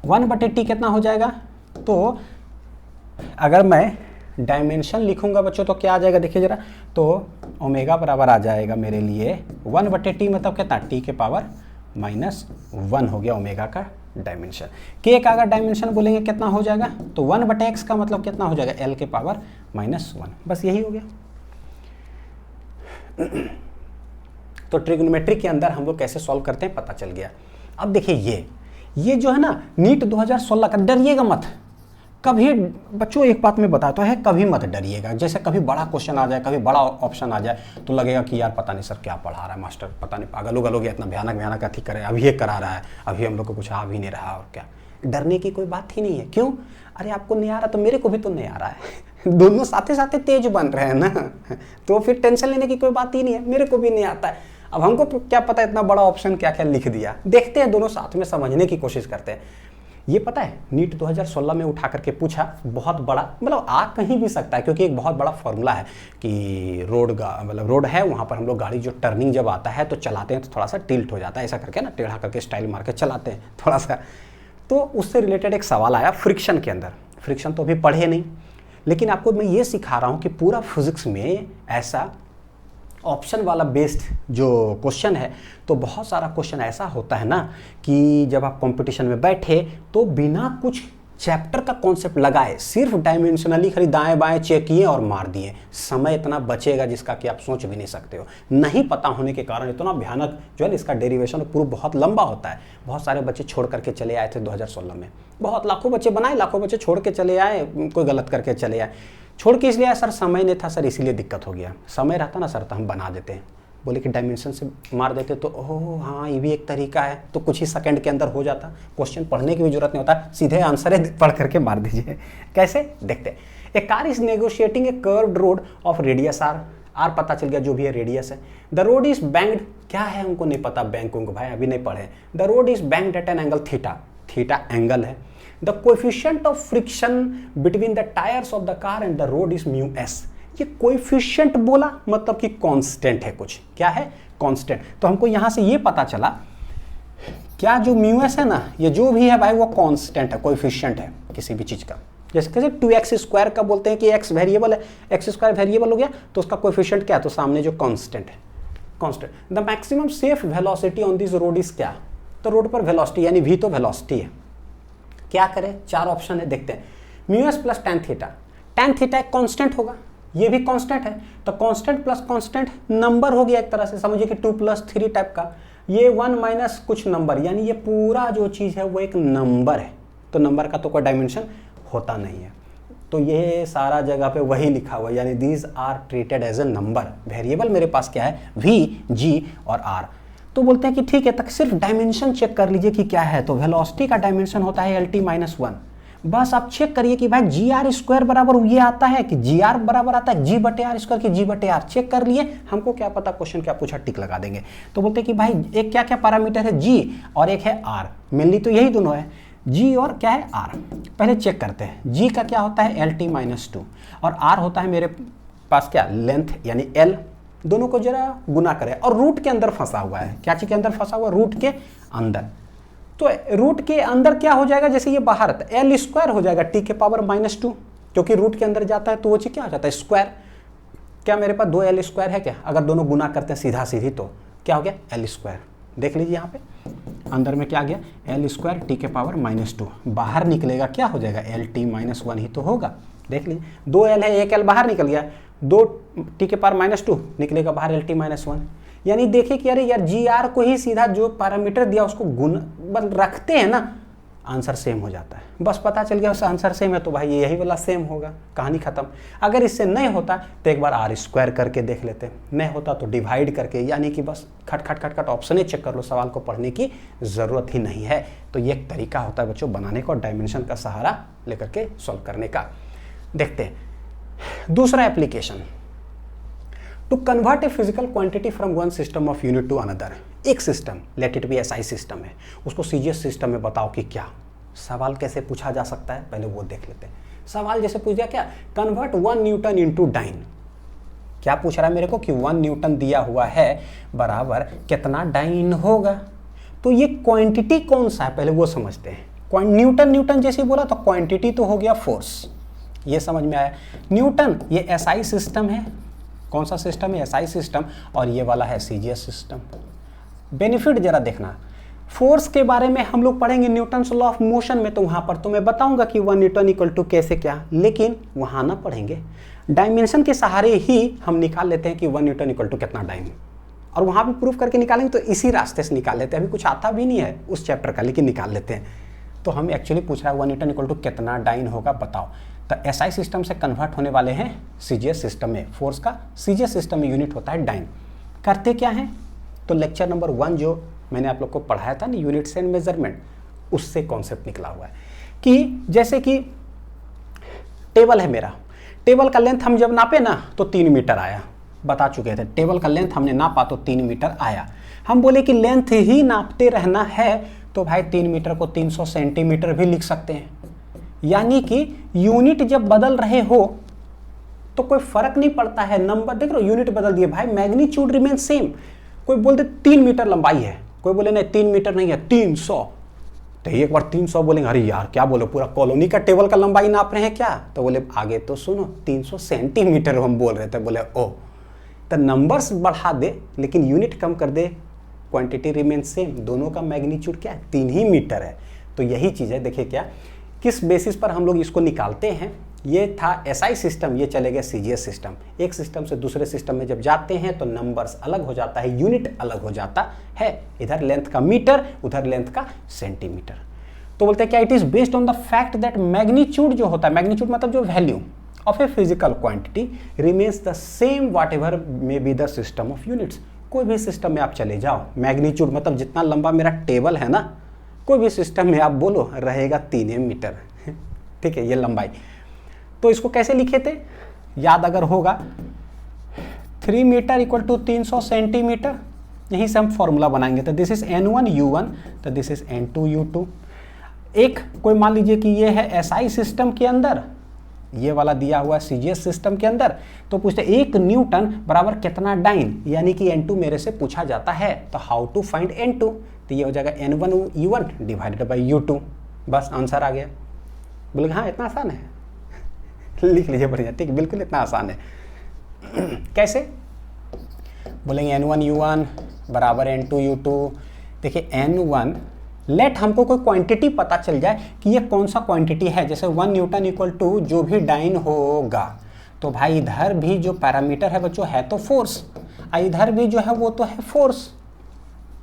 1/t कितना हो जाएगा, तो अगर मैं डायमेंशन लिखूंगा बच्चों तो क्या आ जाएगा, देखिए जरा, तो ओमेगा बराबर आ जाएगा मेरे लिए 1/t, मतलब कितना, t के पावर -1 हो गया ओमेगा का डायमेंशन। k का अगर डायमेंशन बोलेंगे कितना हो जाएगा, तो 1/x का मतलब कितना हो जाएगा, l के पावर -1, बस यही हो गया। तो ट्रिग्नोमेट्री के अंदर हम लोग कैसे सॉल्व करते हैं पता चल गया। अब देखिए ये जो है ना, नीट 2016 का, डरिएगा मत कभी, बच्चों एक बात मैं बताता है, कभी मत डरिएगा। जैसे कभी बड़ा क्वेश्चन आ जाए, कभी बड़ा ऑप्शन आ जाए, तो लगेगा कि यार पता नहीं सर क्या पढ़ा रहा है मास्टर, पता नहीं पागल हो गया, इतना भयानक अथी करे, अभी ये करा रहा है, अभी हम लोग को कुछ आ भी नहीं रहा, और क्या, डरने की कोई बात ही नहीं है। क्यों, अरे आपको नहीं आ रहा तो मेरे को भी तो नहीं आ रहा है, दोनों साथे साथे तेज बन रहे हैं ना, तो फिर टेंशन लेने की कोई बात ही नहीं है, मेरे को भी नहीं आता है। अब हमको क्या पता इतना बड़ा ऑप्शन क्या क्या लिख दिया, देखते हैं, दोनों साथ में समझने की कोशिश करते हैं। ये पता है नीट 2016 में उठा करके पूछा, बहुत बड़ा, मतलब आ कहीं भी सकता है, क्योंकि एक बहुत बड़ा फॉर्मूला है कि रोड है, वहाँ पर हम लोग गाड़ी जो टर्निंग जब आता है तो चलाते हैं तो थोड़ा सा टिल्ट हो जाता है, ऐसा करके ना टेढ़ा करके स्टाइल मार के चलाते हैं थोड़ा सा। तो उससे रिलेटेड एक सवाल आया फ्रिक्शन के अंदर। फ्रिक्शन तो अभी पढ़े नहीं, लेकिन आपको मैं ये सिखा रहा हूँ कि पूरा फिजिक्स में ऐसा ऑप्शन वाला बेस्ड जो क्वेश्चन है, तो बहुत सारा क्वेश्चन ऐसा होता है ना कि जब आप कंपटीशन में बैठे तो बिना कुछ चैप्टर का कॉन्सेप्ट लगाए, सिर्फ डायमेंशनली खाली दाएं बाएं चेक किए और मार दिए, समय इतना बचेगा जिसका कि आप सोच भी नहीं सकते हो। नहीं पता होने के कारण इतना भयानक जो है इसका डेरिवेशन प्रूफ बहुत लंबा होता है। बहुत सारे बच्चे छोड़ करके चले आए थे 2016 में, बहुत लाखों बच्चे बनाए, लाखों बच्चे छोड़ के चले आए, कोई गलत करके चले आए। छोड़ के इसलिए आए सर समय नहीं था सर, इसीलिए दिक्कत हो गया। समय रहता ना सर तो हम बना देते हैं, बोले कि डायमेंशन से मार देते तो ओह हाँ ये भी एक तरीका है, तो कुछ ही सेकंड के अंदर हो जाता, क्वेश्चन पढ़ने की भी जरूरत नहीं होता, सीधे आंसर पढ़ करके मार दीजिए। कैसे देखते, a car is negotiating a curved road of radius R पता चल गया जो भी है रेडियस है। द रोड इज बैंक्ड, क्या है उनको नहीं पता, बैंक उनको भाई अभी नहीं पढ़े। The road is banked at an angle theta, theta angle है। The coefficient of friction between the tyres of the car and the road is mu S. ये कोएफिशिएंट बोला मतलब कि कांस्टेंट है, कुछ क्या है कांस्टेंट। तो हमको यहां से ये पता चला क्या जो म्यू एस है ना, ये जो भी है भाई वो कांस्टेंट है, कोएफिशिएंट है किसी भी चीज का। जैसे कैसे 2x स्क्वायर का बोलते हैं कि x वेरिएबल है, x स्क्वायर वेरिएबल हो गया तो उसका कोएफिशिएंट क्या है, तो सामने जो कांस्टेंट है, constant. The maximum safe velocity on this road is क्या, तो रोड पर वेलोसिटी यानी v तो वेलोसिटी है। क्या करें, चार ऑप्शन है, देखते हैं। Mu S plus tan theta, tan theta एक कांस्टेंट होगा, ये भी कांस्टेंट है, तो कांस्टेंट प्लस कांस्टेंट नंबर हो गया एक तरह से, समझिए कि 2 + 3 टाइप का, ये 1 माइनस कुछ नंबर, यानी ये पूरा जो चीज़ है वो एक नंबर है। तो नंबर का तो कोई डायमेंशन होता नहीं है, तो ये सारा जगह पे वही लिखा हुआ है, यानी these are treated as a number. Variable मेरे पास क्या है, v, g और r। तो बोलते हैं कि ठीक है, तक सिर्फ डायमेंशन चेक कर लीजिए कि क्या है, तो वेलोसिटी का डायमेंशन होता है LT-1। बस आप चेक करिए कि भाई GR² बराबर ये आता है कि GR बराबर आता है G/R² की G/R। चेक कर लिए, हमको क्या पता क्वेश्चन क्या पूछा, टिक लगा देंगे। तो बोलते हैं कि भाई एक क्या क्या पैरामीटर है, G और एक है R, मेनली तो यही दोनों है, G और क्या है R। पहले चेक करते हैं, G का क्या होता है LT-2 और R होता है मेरे पास क्या लेंथ यानी L। दोनों को जरा गुना करें और रूट के अंदर फंसा हुआ है, क्या चीज के अंदर फंसा हुआ है, रूट के अंदर। तो रूट के अंदर क्या हो जाएगा, जैसे ये बाहर आता है L² हो जाएगा T⁻², क्योंकि रूट के अंदर जाता है तो वो चीज क्या हो जाता है स्क्वायर। क्या मेरे पास 2L² है क्या, अगर दोनों गुना करते हैं सीधा सीधी तो क्या हो गया L²। देख लीजिए यहाँ पे अंदर में क्या आ गया L² T⁻², बाहर निकलेगा क्या हो जाएगा LT-1 ही तो होगा। देख लीजिए 2L है, 1L बाहर निकल गया, 2 T⁻² निकलेगा बाहर LT-1। यानी देखिए कि अरे यार GR को ही सीधा जो पैरामीटर दिया उसको गुण रखते हैं ना, आंसर सेम हो जाता है। बस पता चल गया उसका आंसर सेम है तो भाई यही वाला सेम होगा, कहानी खत्म। अगर इससे नहीं होता तो एक बार R² करके देख लेते हैं, नहीं होता तो डिवाइड करके, यानी कि बस खट खट खट खट ऑप्शन ही चेक कर लो, सवाल को पढ़ने की ज़रूरत ही नहीं है। तो ये एक तरीका होता है बच्चों बनाने का और डायमेंशन का सहारा लेकर के सॉल्व करने का। देखते हैं दूसरा application, to convert a physical quantity from one system of unit to another. एक system, let it be SI system है, उसको CGS सिस्टम में बताओ कि क्या सवाल कैसे पूछा जा सकता है, पहले वो देख लेते हैं। सवाल जैसे पूछ दिया क्या, कन्वर्ट 1 न्यूटन इंटू डाइन। क्या पूछ रहा है मेरे को कि 1 न्यूटन दिया हुआ है बराबर कितना डाइन होगा। तो ये क्वांटिटी कौन सा है पहले वो समझते हैं। न्यूटन न्यूटन जैसे बोला तो क्वांटिटी तो हो गया फोर्स, ये समझ में आया। न्यूटन ये SI सिस्टम है, कौन सा सिस्टम है SI सिस्टम, और ये वाला है CGS सिस्टम। बेनिफिट जरा देखना, फोर्स के बारे में हम लोग पढ़ेंगे न्यूटन्स लॉ ऑफ मोशन में, तो वहां पर तो मैं बताऊंगा कि 1 न्यूटन इक्वल टू कैसे क्या, लेकिन वहां ना पढ़ेंगे, डायमेंशन के सहारे ही हम निकाल लेते हैं कि 1 न्यूटन इक्वल टू कितना डाइन, और वहां भी प्रूफ करके निकालेंगे तो इसी रास्ते से निकाल लेते हैं। अभी कुछ आता भी नहीं है उस चैप्टर का, लेकिन निकाल लेते हैं। तो हम एक्चुअली पूछ रहा है 1 न्यूटन इक्वल टू कितना डाइन होगा बताओ। तो SI सिस्टम से कन्वर्ट होने वाले हैं CGS सिस्टम में, फोर्स का CGS सिस्टम में यूनिट होता है डाइन। करते क्या है, तो लेक्चर नंबर 1 जो मैंने आप लोग को पढ़ाया था ना यूनिट्स एंड मेजरमेंट, उससे कॉन्सेप्ट निकला हुआ है कि जैसे कि टेबल है मेरा, टेबल का लेंथ हम जब नापे ना तो 3 मीटर आया, बता चुके थे टेबल का लेंथ हमने नापा तो 3 मीटर आया। हम बोले कि लेंथ ही नापते रहना है तो भाई 3 मीटर को 300 सेंटीमीटर भी लिख सकते हैं। यानी कि यूनिट जब बदल रहे हो तो कोई फर्क नहीं पड़ता है, नंबर देख रहे हो यूनिट बदल दिए भाई, मैग्नीट्यूड रिमेन सेम। कोई बोलते 3 मीटर लंबाई है, कोई बोले नहीं 3 मीटर नहीं है 300, तो एक बार 300 बोलेंगे अरे यार क्या बोलो पूरा कॉलोनी का टेबल का लंबाई नाप रहे हैं क्या, तो बोले आगे तो सुनो 300 सेंटीमीटर हम बोल रहे थे। बोले ओ, तो नंबर्स बढ़ा दे लेकिन यूनिट कम कर दे, क्वांटिटी रिमेन सेम, दोनों का मैग्नीट्यूड क्या है 3 ही मीटर है। तो यही चीज़ है, देखिए क्या किस बेसिस पर हम लोग इसको निकालते हैं, ये था एसआई सिस्टम, ये चले गए सीजीएस सिस्टम। एक सिस्टम से दूसरे सिस्टम में जब जाते हैं तो नंबर्स अलग हो जाता है, यूनिट अलग हो जाता है, इधर लेंथ का मीटर, उधर लेंथ का सेंटीमीटर। तो बोलते हैं क्या, it is based on the fact that magnitude जो होता है, मैग्नीट्यूड मतलब जो value of a physical quantity remains the same whatever may be the system of units. कोई भी सिस्टम में आप चले जाओ, मैग्नीट्यूड मतलब जितना लंबा मेरा टेबल है ना, कोई भी सिस्टम में आप बोलो रहेगा 3 मीटर, ठीक है, ये लंबाई। तो इसको कैसे लिखे थे, याद अगर होगा, 3 मीटर इक्वल टू 300 सेंटीमीटर, यहीं से हम फॉर्मूला बनाएंगे। तो दिस इज N1 U1, तो दिस इज N2 U2। एक कोई मान लीजिए कि ये है एसआई सिस्टम के अंदर, ये वाला दिया हुआ है सीजीएस सिस्टम के अंदर, तो पूछते 1 न्यूटन बराबर कितना डाइन, यानी कि N2 मेरे से पूछा जाता है, तो हाउ टू फाइंड N2, तो ये हो जाएगा N1 U1 divided by U2, बस आंसर आ गया। बोले हाँ इतना आसान है, लिख लीजिए बढ़िया, ठीक, बिल्कुल इतना आसान है। कैसे बोलेंगे, N1 U1 बराबर N2 U2। देखिए N1, लेट हमको कोई क्वांटिटी पता चल जाए कि ये कौन सा क्वांटिटी है, जैसे 1 न्यूटन इक्वल टू जो भी डाइन होगा, तो भाई इधर भी जो पैरामीटर है बच्चों है तो फोर्स, इधर भी जो है वो तो है फोर्स।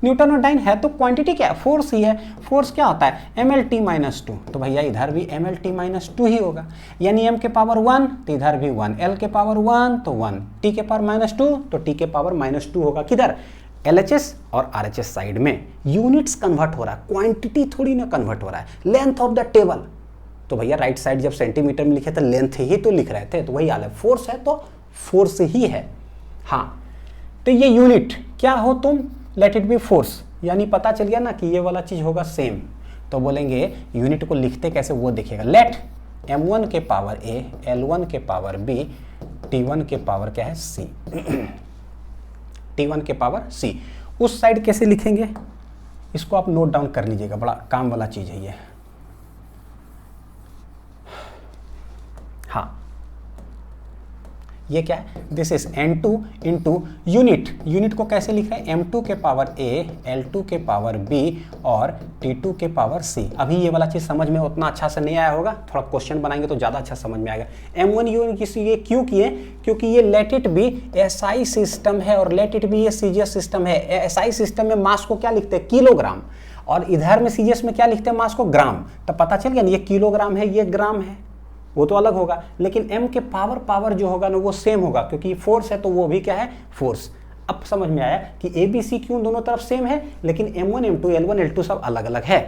न्यूटन और डाइन है तो क्वांटिटी क्या है, फोर्स ही है। फोर्स क्या होता है, mlt-2, तो भैया इधर भी mlt-2 ही होगा, यानी m के पावर 1 तो इधर भी 1, l के पावर 1 तो 1, t के पावर -2 तो t के पावर -2 होगा, किधर, LHS और RHS साइड में। यूनिट्स कन्वर्ट हो रहा है, क्वांटिटी थोड़ी ना कन्वर्ट हो रहा है। लेंथ ऑफ द टेबल, तो भैया राइट साइड जब सेंटीमीटर में लिखे तो लेंथ ही तो लिख रहे थे, तो वही हाल है, फोर्स है तो फोर्स ही है। हाँ, तो ये यूनिट क्या हो तुम, लेट इट बी फोर्स, यानी पता चल गया ना कि ये वाला चीज होगा सेम। तो बोलेंगे यूनिट को लिखते कैसे वो देखिएगा, लेट m1 के पावर a, l1 के पावर b, t1 के पावर क्या है c, t1 के पावर c। उस साइड कैसे लिखेंगे, इसको आप नोट डाउन कर लीजिएगा, बड़ा काम वाला चीज है ये। हाँ, ये क्या है, this is N2 into unit, unit को कैसे लिख रहे हैं, M2 के पावर A, L2 के पावर B और T2 के पावर C। अभी ये वाला चीज़ समझ में उतना अच्छा से नहीं आया होगा, थोड़ा क्वेश्चन बनाएंगे तो ज़्यादा अच्छा समझ में आएगा। M1 यूनिट ये क्यों किए, क्योंकि ये late it be SI system है और लेट इट बी ये CGS सिस्टम है। SI सिस्टम में मास को क्या लिखते हैं, किलोग्राम, और इधर में CGS में क्या लिखते हैं, मास को ग्राम। तो पता चल गया, ये किलोग्राम है, ये ग्राम है, वो तो अलग होगा, लेकिन m के पावर जो होगा ना वो सेम होगा, क्योंकि फोर्स है तो वो भी क्या है, फोर्स। अब समझ में आया कि ABC क्यों दोनों तरफ सेम है, लेकिन M1 M2 L1 L2 सब अलग अलग है।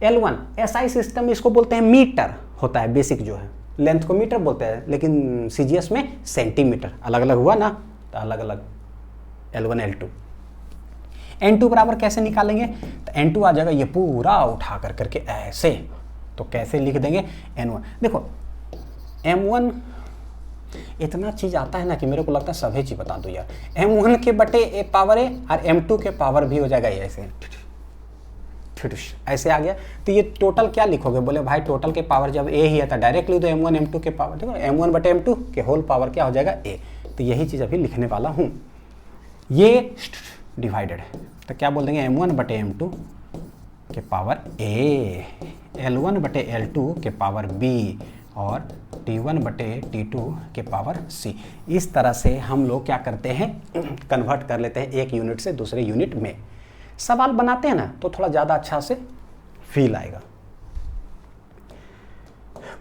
L1 SI सिस्टम में इसको बोलते हैं मीटर होता है, बेसिक जो है, लेंथ को मीटर बोलते हैं, लेकिन CGS में सेंटीमीटर, अलग अलग हुआ ना, तो अलग अलग L1 L2। N2 बराबर कैसे निकालेंगे, तो N2 आ जाएगा ये पूरा उठा करके ऐसे, तो कैसे लिख देंगे N1। देखो M1 इतना चीज आता है ना कि मेरे को लगता है सभी चीज बता दो यार। M1 के बटे ए पावर ए और M2 के पावर भी हो जाएगा ऐसे, ऐसे आ गया। तो ये टोटल क्या लिखोगे, बोले भाई टोटल के पावर जब ए ही है तो डायरेक्ट लिख दो M1 M2 के पावर, देखो M1 बटे M2 के होल पावर क्या हो जाएगा ए। तो यही चीज अभी लिखने वाला हूँ, ये डिवाइडेड है, तो क्या बोल देंगे M1 बटे M2 के पावर ए, L1 बटे L2 के पावर B और T1 बटे T2 के पावर C। इस तरह से हम लोग क्या करते हैं, कन्वर्ट कर लेते हैं एक यूनिट से दूसरे यूनिट में। सवाल बनाते हैं ना तो थोड़ा ज़्यादा अच्छा से फील आएगा।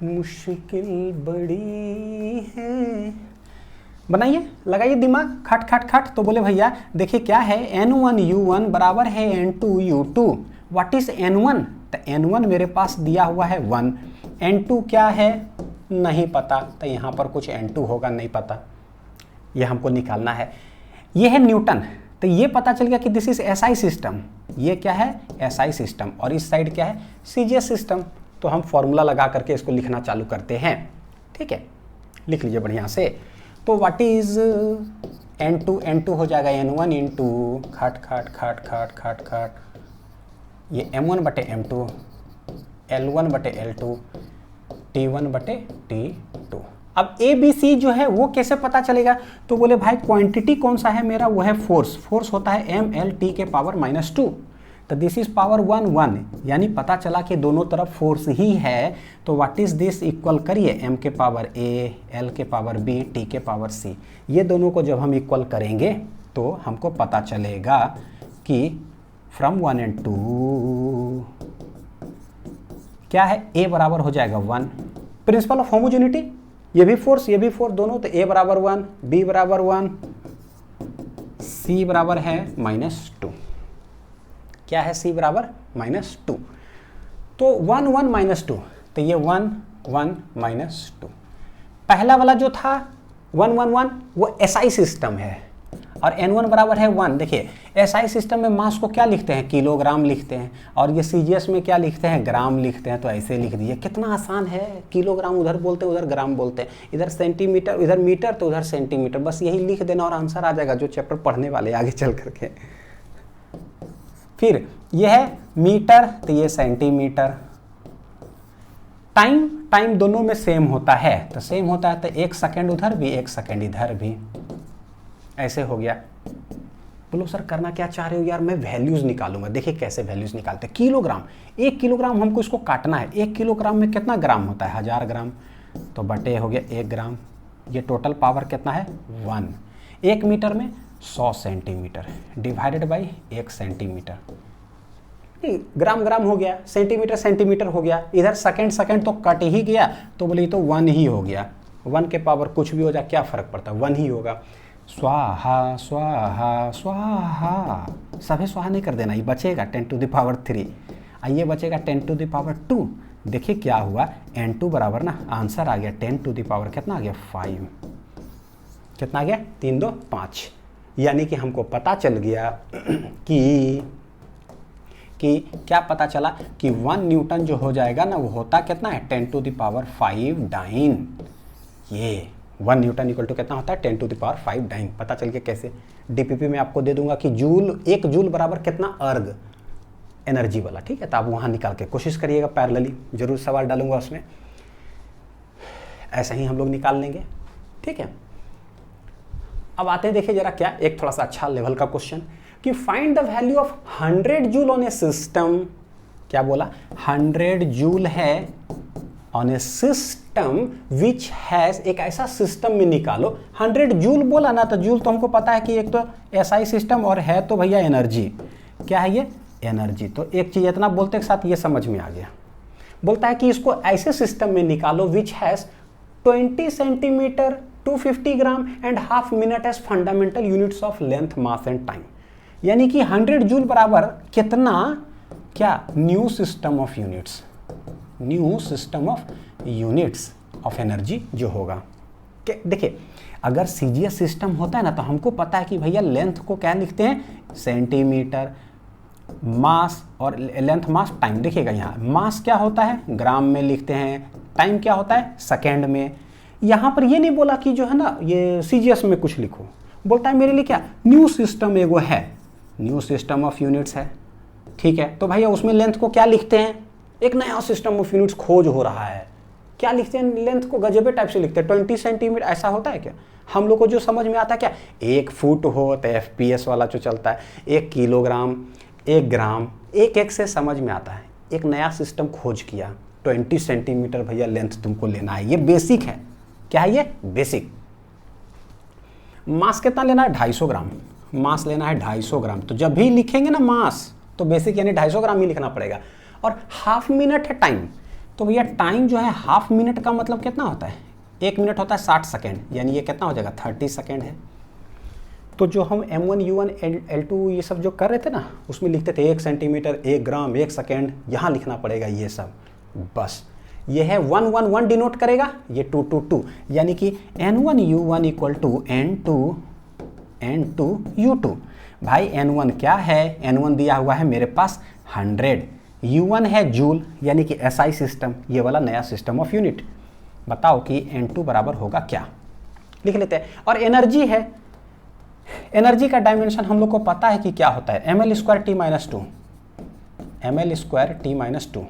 मुश्किल बड़ी है, बनाइए, लगाइए दिमाग, खट खट खट। तो बोले भैया देखिए क्या है, N1 U1 बराबर है N2 U2। What is N1, तो N1 मेरे पास दिया हुआ है 1, N2 क्या है नहीं पता, तो यहाँ पर कुछ N2 होगा नहीं पता, ये हमको निकालना है। ये है न्यूटन, तो ये पता चल गया कि दिस इज SI सिस्टम, ये क्या है SI सिस्टम, और इस साइड क्या है CGS सिस्टम। तो हम फॉर्मूला लगा करके इसको लिखना चालू करते हैं, ठीक है, लिख लीजिए बढ़िया से। तो व्हाट इज N2 हो जाएगा N1 इंटू खट खट खट खट खट खट, ये M1 बटे M2, L1 बटे L2, T1 बटे T2। अब ABC जो है वो कैसे पता चलेगा, तो बोले भाई क्वांटिटी कौन सा है मेरा, वो है फोर्स। फोर्स होता है MLT के पावर -2, तो दिस इज पावर 1 1, यानी पता चला कि दोनों तरफ फोर्स ही है। तो व्हाट इज दिस इक्वल करिए, m के पावर a, l के पावर b, t के पावर c। ये दोनों को जब हम इक्वल करेंगे तो हमको पता चलेगा कि फ्रॉम 1 and 2 क्या है, a बराबर हो जाएगा 1। प्रिंसिपल ऑफ होमोजेनिटी, ये भी फोर्स दोनों, तो a बराबर 1, b बराबर 1, c बराबर है -2। क्या है, c बराबर -2। तो 1 1 -2, तो ये 1 1 -2। पहला वाला जो था 1 1 1 वो SI सिस्टम है और N1 बराबर है 1। देखिए SI सिस्टम में मास को क्या लिखते हैं, किलोग्राम लिखते हैं, और ये CGS में क्या लिखते हैं, ग्राम लिखते हैं। तो ऐसे लिख दिए, कितना आसान है। किलोग्राम उधर बोलते उधर ग्राम बोलते हैं, इधर सेंटीमीटर, इधर मीटर तो उधर सेंटीमीटर, बस यही लिख देना और आंसर आ जाएगा, जो चैप्टर पढ़ने वाले आगे चल करके। फिर यह है मीटर, तो ये सेंटीमीटर। टाइम दोनों में सेम होता है, तो सेम होता है, तो 1 सेकेंड उधर भी 1 सेकेंड इधर भी, ऐसे हो गया। बोलो सर करना क्या चाह रहे हो यार, मैं वैल्यूज निकालूंगा। देखिए कैसे वैल्यूज निकालते हैं। किलोग्राम, 1 किलोग्राम हमको इसको काटना है। 1 किलोग्राम में कितना ग्राम होता है, 1000 ग्राम, तो बटे हो गया 1 ग्राम। ये टोटल पावर कितना है, 1। 1 मीटर में 100 सेंटीमीटर डिवाइडेड बाई 1 सेंटीमीटर, ग्राम ग्राम हो गया, सेंटीमीटर सेंटीमीटर हो गया। इधर सेकंड तो कट ही गया, तो बोले तो 1 ही हो गया। 1 के पावर कुछ भी हो जाए क्या फ़र्क पड़ता है, 1 ही होगा। स्वाहा स्वाहा स्वाहा, सभी स्वाहा नहीं कर देना, ये बचेगा 10 टू द पावर 3, ये बचेगा 10 टू द पावर 2। देखिए क्या हुआ, N2 बराबर ना, आंसर आ गया 10 टू द पावर कितना आ गया, 5। कितना आ गया, 3 2 5। यानी कि हमको पता चल गया कि क्या पता चला कि 1 न्यूटन जो हो जाएगा ना, वो होता कितना है, 10 टू द पावर 5 डाइन। ये 1 न्यूटन इक्वल टू कितना होता है, 10 टू द पावर 5 डाइन। पता चल गया कैसे, DPP में आपको दे दूंगा कि जूल, 1 जूल बराबर कितना अर्ग एनर्जी वाला, ठीक है। तो आप वहाँ निकाल के कोशिश करिएगा, पैरेलली जरूर सवाल डालूंगा उसमें, ऐसा ही हम लोग निकाल लेंगे, ठीक है। अब आते हैं, देखिए जरा क्या, एक थोड़ा सा अच्छा लेवल का क्वेश्चन कि find the value of 100 joule on A system. क्या बोला, 100 जूल है on A system which has, एक ऐसा सिस्टम में निकालो। 100 जूल बोला ना, तो जूल तो हमको पता है कि एक तो SI सिस्टम और है तो भैया एनर्जी। क्या है ये, एनर्जी। तो एक चीज इतना बोलते के साथ ये समझ में आ गया। बोलता है कि इसको ऐसे सिस्टम में निकालो which has 20 centimetre 250 gram and half minute as fundamental units of length, mass and time. यानी कि 100 जूल बराबर कितना, क्या, new system of units, new system of units of energy जो होगा। देखिए अगर CGS सिस्टम होता है ना, तो हमको पता है कि भैया लेंथ को क्या लिखते हैं, सेंटीमीटर, मास और लेंथ मास टाइम। देखिएगा यहाँ मास क्या होता है, ग्राम में लिखते हैं, टाइम क्या होता है, सेकेंड में। यहाँ पर ये नहीं बोला कि जो है ना ये CGS में कुछ लिखो, बोलता है मेरे लिए क्या, न्यू सिस्टम एगो है, न्यू सिस्टम ऑफ यूनिट्स है, ठीक है। तो भैया उसमें लेंथ को क्या लिखते हैं, एक नया सिस्टम ऑफ यूनिट्स खोज हो रहा है, क्या लिखते हैं, लेंथ को गजबे टाइप से लिखते हैं, 20 सेंटीमीटर। ऐसा होता है क्या, हम लोग को जो समझ में आता है क्या, 1 फुट हो तो FPS वाला जो चलता है, 1 किलोग्राम, 1 ग्राम, एक से समझ में आता है। एक नया सिस्टम खोज किया, 20 सेंटीमीटर भैया लेंथ तुमको लेना है, ये बेसिक है। क्या है ये, बेसिक। मास कितना लेना है, 250 ग्राम, मास लेना है 250 ग्राम। तो जब भी लिखेंगे ना मास, तो बेसिक यानी 250 ग्राम ही लिखना पड़ेगा। और हाफ मिनट है टाइम, तो भैया टाइम जो है हाफ मिनट का मतलब कितना होता है, 1 मिनट होता है 60 सेकेंड, यानी ये कितना हो जाएगा, 30 सेकेंड है। तो जो हम M1 U1 L2 ये सब जो कर रहे थे ना, उसमें लिखते थे 1 सेंटीमीटर 1 ग्राम 1 सेकेंड, यहाँ लिखना पड़ेगा ये सब। बस ये है 1 1 1 डिनोट करेगा, ये 2 2 2, यानी कि N1 U1 equal to N2 U2। भाई N1 क्या है, N1 दिया हुआ है मेरे पास 100, U1 है जूल, यानी कि SI सिस्टम, ये वाला नया सिस्टम ऑफ यूनिट। बताओ कि N2 बराबर होगा क्या, लिख लेते हैं। और एनर्जी है, एनर्जी का डायमेंशन हम लोग को पता है कि क्या होता है, ml² T-2, ml² T-2।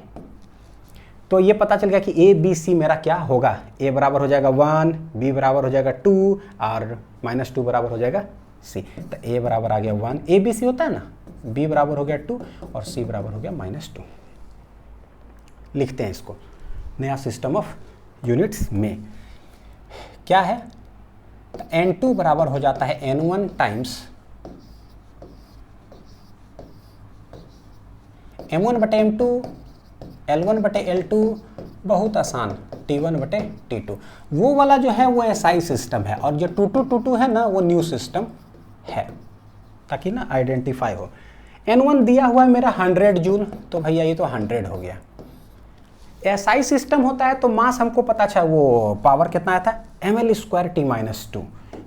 तो ये पता चल गया कि ABC मेरा क्या होगा, A बराबर हो जाएगा 1, B बराबर हो जाएगा 2 और -2 बराबर हो जाएगा सी। तो ए बराबर आ गया 1, ए बी सी होता है ना, बी बराबर हो गया 2 और सी बराबर हो गया -2। लिखते हैं इसको नया सिस्टम ऑफ यूनिट्स में क्या है, तो n2 बराबर हो जाता है n1 टाइम्स m1 बटे m2, L1 बटे L2, बहुत आसान, T1 बटे T2। वो वाला जो है वो SI सिस्टम है और जो 2222 है ना वो न्यू सिस्टम है, ताकि ना आइडेंटिफाई हो। N1 दिया हुआ है मेरा 100 जूल, तो भैया ये तो 100 हो गया। SI सिस्टम होता है तो मास हमको पता था, वो पावर कितना आता है ml² T-2,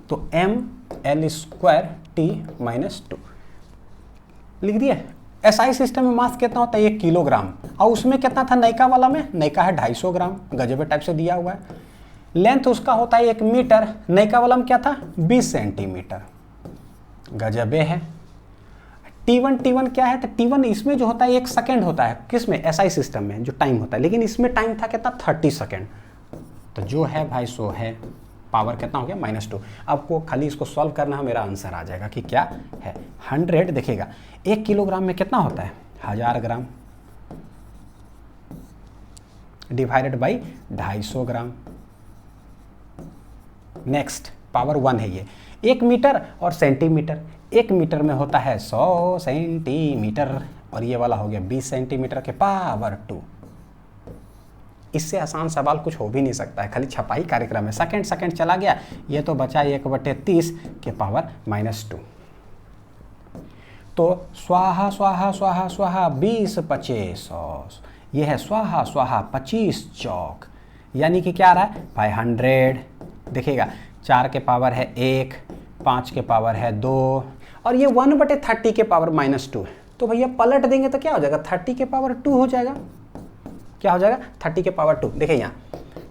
तो ml² T-2 लिख दिए। SI सिस्टम में मास कितना होता है 1 किलोग्राम, और उसमें कितना था नयका वाला में, नयका है 250 ग्राम, गजबे टाइप से दिया हुआ है। लेंथ उसका होता है 1 मीटर, नयका वाला में क्या था 20 सेंटीमीटर, गजबे है। T1 क्या है, तो T1 इसमें जो होता है 1 सेकेंड होता है, किसमें SI सिस्टम में जो टाइम होता है, लेकिन इसमें टाइम था कितना 30 सेकेंड। तो जो है भाई सो है पावर कितना हो गया -2। आपको खाली इसको सॉल्व करना, मेरा आंसर आ जाएगा कि क्या है। 100 देखिएगा 1 किलोग्राम में कितना होता है 1000 gram, divided by 250 gram. Next power 1 है ये, 1 मीटर और सेंटीमीटर, 1 मीटर में होता है 100 सेंटीमीटर और ये वाला हो गया 20 सेंटीमीटर के पावर 2। इससे आसान सवाल कुछ हो भी नहीं सकता है, खाली छपाई कार्यक्रम है। सेकंड चला गया, ये तो बचा 1/30 के पावर -2। तो स्वाहा स्वाहा स्वाहा स्वाहा 20 25 100, ये है स्वाहा स्वाहा 25 चौक, यानी कि क्या आ रहा है भाई 100। देखिएगा 4 के पावर है 1, 5 के पावर है 2 और ये 1/30 के पावर -2 है। तो भैया पलट देंगे तो क्या हो जाएगा 30 के पावर 2 हो जाएगा। क्या हो जाएगा 30 के पावर 2। देखिए यहाँ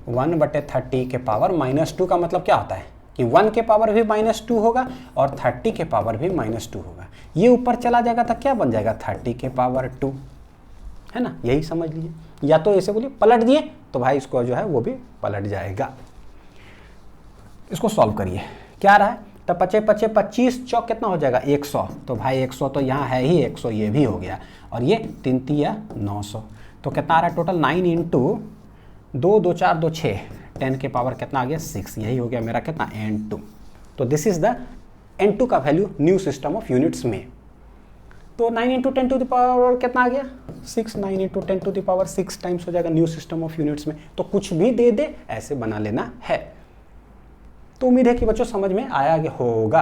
1/30 के पावर -2 का मतलब क्या होता है कि 1 के पावर भी -2 होगा और 30 के पावर भी -2 होगा। ये ऊपर चला जाएगा तो क्या बन जाएगा 30 के पावर 2, है ना, यही समझ लीजिए। या तो ऐसे बोलिए पलट दिए तो भाई इसको जो है वो भी पलट जाएगा। इसको सॉल्व करिए, क्या रहा है तो 5 25 चौक कितना हो जाएगा 100। तो भाई 100 तो यहाँ है ही, 100 ये भी हो गया और ये 3 3 900। तो कितना आ रहा है टोटल 9 × 2 2 4 2 6, 10 के पावर कितना आ गया 6। यही हो गया मेरा कितना n2। तो दिस इज द n2 का value new system of units में। तो 9 × 10 टू द पावर कितना आ गया 6, 9 × 10 टू द पावर 6 टाइम्स हो जाएगा न्यू सिस्टम ऑफ यूनिट्स में। तो कुछ भी दे दे ऐसे बना लेना है। तो उम्मीद है कि बच्चों समझ में आया होगा।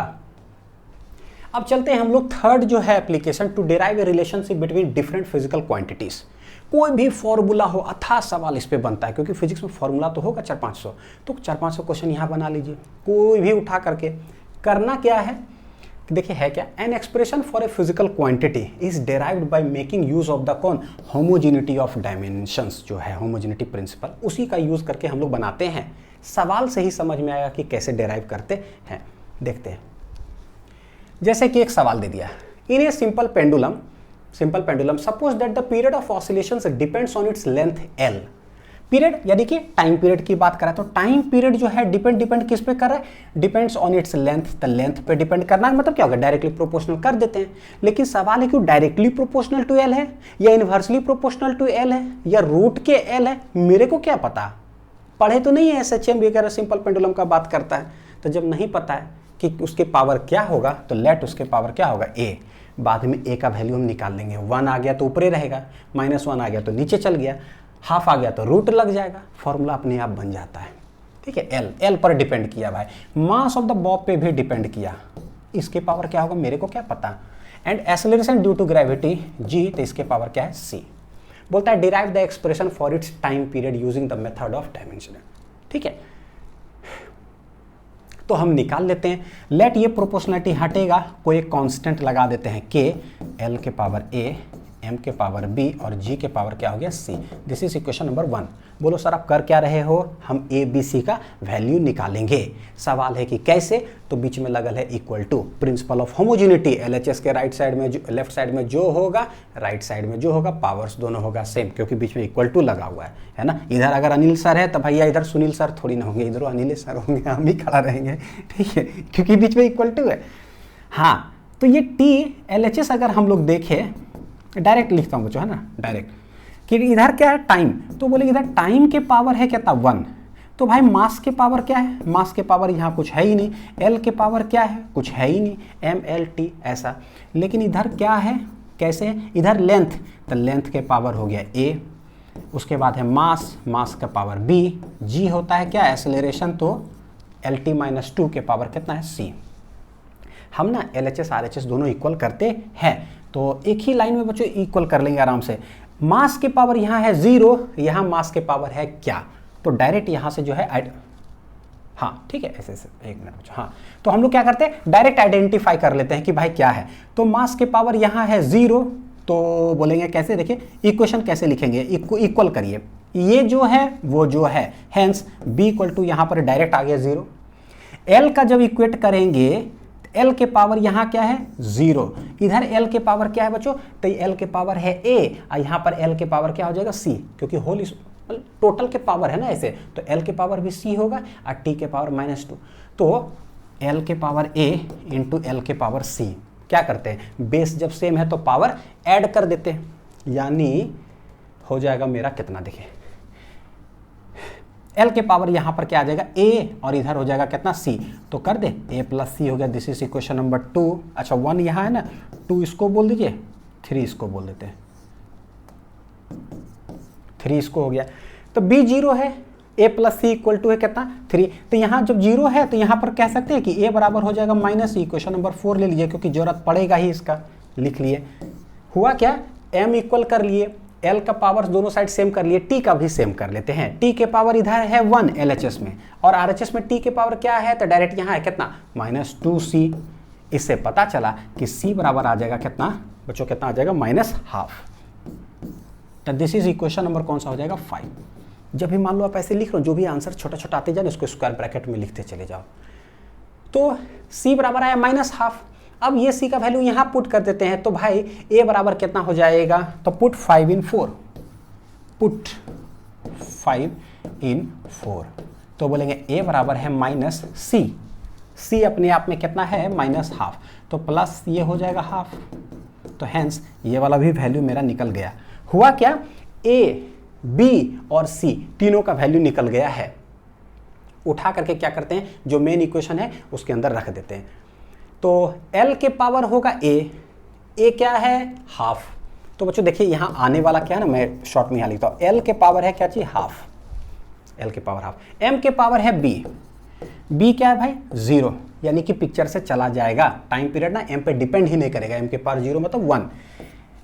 अब चलते हैं हम लोग थर्ड जो है application, to derive a relationship between different physical quantities. कोई भी फॉर्मूला हो, अथाह सवाल इस पे बनता है, क्योंकि फिजिक्स में फॉर्मूला तो होगा 400-500, तो 400-500 क्वेश्चन यहाँ बना लीजिए कोई भी उठा करके। करना क्या है देखिए है क्या, N expression for a physical quantity is derived by making use of the कौन होमोजेनिटी ऑफ डायमेंशंस, जो है होमोजेनिटी प्रिंसिपल, उसी का यूज करके हम लोग बनाते हैं। सवाल से ही समझ में आएगा कि कैसे डिराइव करते हैं। देखते हैं, जैसे कि एक सवाल दे दिया, in a simple pendulum suppose that the period of oscillations depends on its length L. Period यानी कि टाइम पीरियड की बात करें तो टाइम पीरियड जो है डिपेंड किस पे कर रहा है, डिपेंड्स ऑन इट्स लेंथ। तो लेंथ पे डिपेंड करना है मतलब क्या होगा, डायरेक्टली प्रोपोर्शनल कर देते हैं। लेकिन सवाल है कि डायरेक्टली प्रोपोर्शनल टू एल है या इनवर्सली प्रोपोर्शनल टू एल है या रूट के एल है, मेरे को क्या पता, पढ़े तो नहीं है SHM वगैरह, सिंपल पेंडुलम का बात करता है। तो जब नहीं पता है कि उसके पावर क्या होगा तो लेट उसके पावर क्या होगा ए। बाद में ए का वैल्यू हम निकाल लेंगे। 1 आ गया तो ऊपरे रहेगा, -1 आ गया तो नीचे चल गया, हाफ आ गया तो रूट लग जाएगा, फॉर्मूला अपने आप बन जाता है। ठीक है, एल पर डिपेंड किया भाई, मास ऑफ द बॉब पे भी डिपेंड किया, इसके पावर क्या होगा मेरे को क्या पता। And acceleration due to gravity g, तो इसके पावर क्या है सी। बोलता है derive the expression for its time period using the method of dimension. ठीक है, तो हम निकाल लेते हैं। लेट ये प्रोपोर्शनलिटी हटेगा, कोई एक कांस्टेंट लगा देते हैं के, एल के पावर ए, एम के पावर बी और जी के पावर क्या हो गया C. This is equation number 1। बोलो सर आप कर क्या रहे हो, हम ए बी सी का वैल्यू निकालेंगे। सवाल है कि कैसे, तो बीच में लगल है equal to principle of homogeneity. LHS के राइट साइड में लेफ्ट साइड में जो होगा, राइट साइड में जो होगा, पावर्स दोनों होगा सेम, क्योंकि बीच में इक्वल टू लगा हुआ है ना। इधर अगर अनिल सर है तो भैया इधर सुनील सर थोड़ी ना होंगे, इधर अनिल सर होंगे, हम ही खड़ा रहेंगे। ठीक है, क्योंकि बीच में इक्वल टू है। हाँ, तो ये TLHS अगर हम लोग देखें, डायरेक्ट लिखता हूँ बच्चों, है ना, डायरेक्ट, कि इधर क्या है टाइम, तो बोले इधर टाइम के पावर है कितना 1, तो भाई मास के पावर क्या है, मास के पावर यहाँ कुछ है ही नहीं, L के पावर क्या है, कुछ है ही नहीं, MLT ऐसा, लेकिन इधर क्या है, कैसे है, इधर लेंथ, तो लेंथ के पावर हो गया A, उसके बाद है मास, मास का पावर B, G होता है क्या, एक्सेलरेशन, तो LT-2 के पावर कितना है C। हम ना LHS RHS दोनों इक्वल करते हैं, तो एक ही लाइन में बच्चों इक्वल कर लेंगे आराम से। मास के पावर यहाँ है 0, यहाँ मास के पावर है क्या, तो डायरेक्ट यहाँ से जो है हाँ ठीक है, ऐसे ऐसे, एक मिनट बच्चों, हाँ, तो हम लोग क्या करते हैं, डायरेक्ट आइडेंटिफाई कर लेते हैं कि भाई क्या है, तो मास के पावर यहाँ है 0, तो बोलेंगे कैसे, देखिए इक्वेशन कैसे लिखेंगे, इक्वल करिए, ये जो है वो जो है, हेंस B इक्वल टू यहाँ पर डायरेक्ट आ गया 0, L का जब इक्वेट करेंगे, L के पावर यहाँ क्या है 0, इधर L के पावर क्या है बच्चों, तो L के पावर है A, और यहाँ पर L के पावर क्या हो जाएगा C, क्योंकि होल टोटल के पावर है ना ऐसे, तो L के पावर भी C होगा और T के पावर -2, तो L के पावर A इंटू L के पावर C, क्या करते हैं, बेस जब सेम है तो पावर ऐड कर देते हैं, यानी हो जाएगा मेरा कितना, देखिए L के पावर यहाँ पर क्या आ जाएगा A, और इधर हो जाएगा कितना C, तो कर दे A + C हो गया, दिस इज इक्वेशन नंबर 2। अच्छा 1 यहाँ है ना, 2 इसको बोल दीजिए, 3 इसको बोल देते हैं, 3 इसको हो गया, तो B 0 है, A + C = है कितना 3, तो यहाँ जब 0 है तो यहाँ पर कह सकते हैं कि A बराबर हो जाएगा -C, इक्वेशन नंबर 4 ले लीजिए, क्योंकि जरूरत पड़ेगा ही इसका, लिख लिए। हुआ क्या, M इक्वल कर लिए, L का पावर दोनों साइड सेम कर लिए, T का भी सेम कर लेते हैं, T के पावर इधर है 1 LHS में, और RHS में T के पावर क्या है, तो डायरेक्ट यहाँ है कितना -2C, इससे पता चला कि C बराबर आ जाएगा कितना बच्चों, कितना आ जाएगा -½ तो दिस इज इक्वेशन नंबर कौन सा हो जाएगा 5। जब भी मान लो आप ऐसे लिख रहे हो, जो भी आंसर छोटा छोटा आते जाए उसको स्क्वायर ब्रैकेट में लिखते चले जाओ, तो C बराबर आया -½ अब ये C का वैल्यू यहाँ पुट कर देते हैं, तो भाई A बराबर कितना हो जाएगा, तो पुट 5 in 4, पुट 5 in 4, तो बोलेंगे A बराबर है -C, C अपने आप में कितना है -½ तो प्लस ये हो जाएगा ½ तो हेंस ये वाला भी वैल्यू मेरा निकल गया। हुआ क्या, A, B और C तीनों का वैल्यू निकल गया है। उठा करके क्या करते हैं, जो मेन इक्वेशन है उसके अंदर रख देते हैं, तो L के पावर होगा A क्या है ½ तो बच्चों देखिए यहाँ आने वाला क्या है ना, मैं शॉर्ट में यहाँ लिखता हूँ, L के पावर है क्या चीज ½ L के पावर ½ M के पावर है B क्या है भाई 0, यानी कि पिक्चर से चला जाएगा, टाइम पीरियड ना M पे डिपेंड ही नहीं करेगा, M के पावर 0 मतलब 1,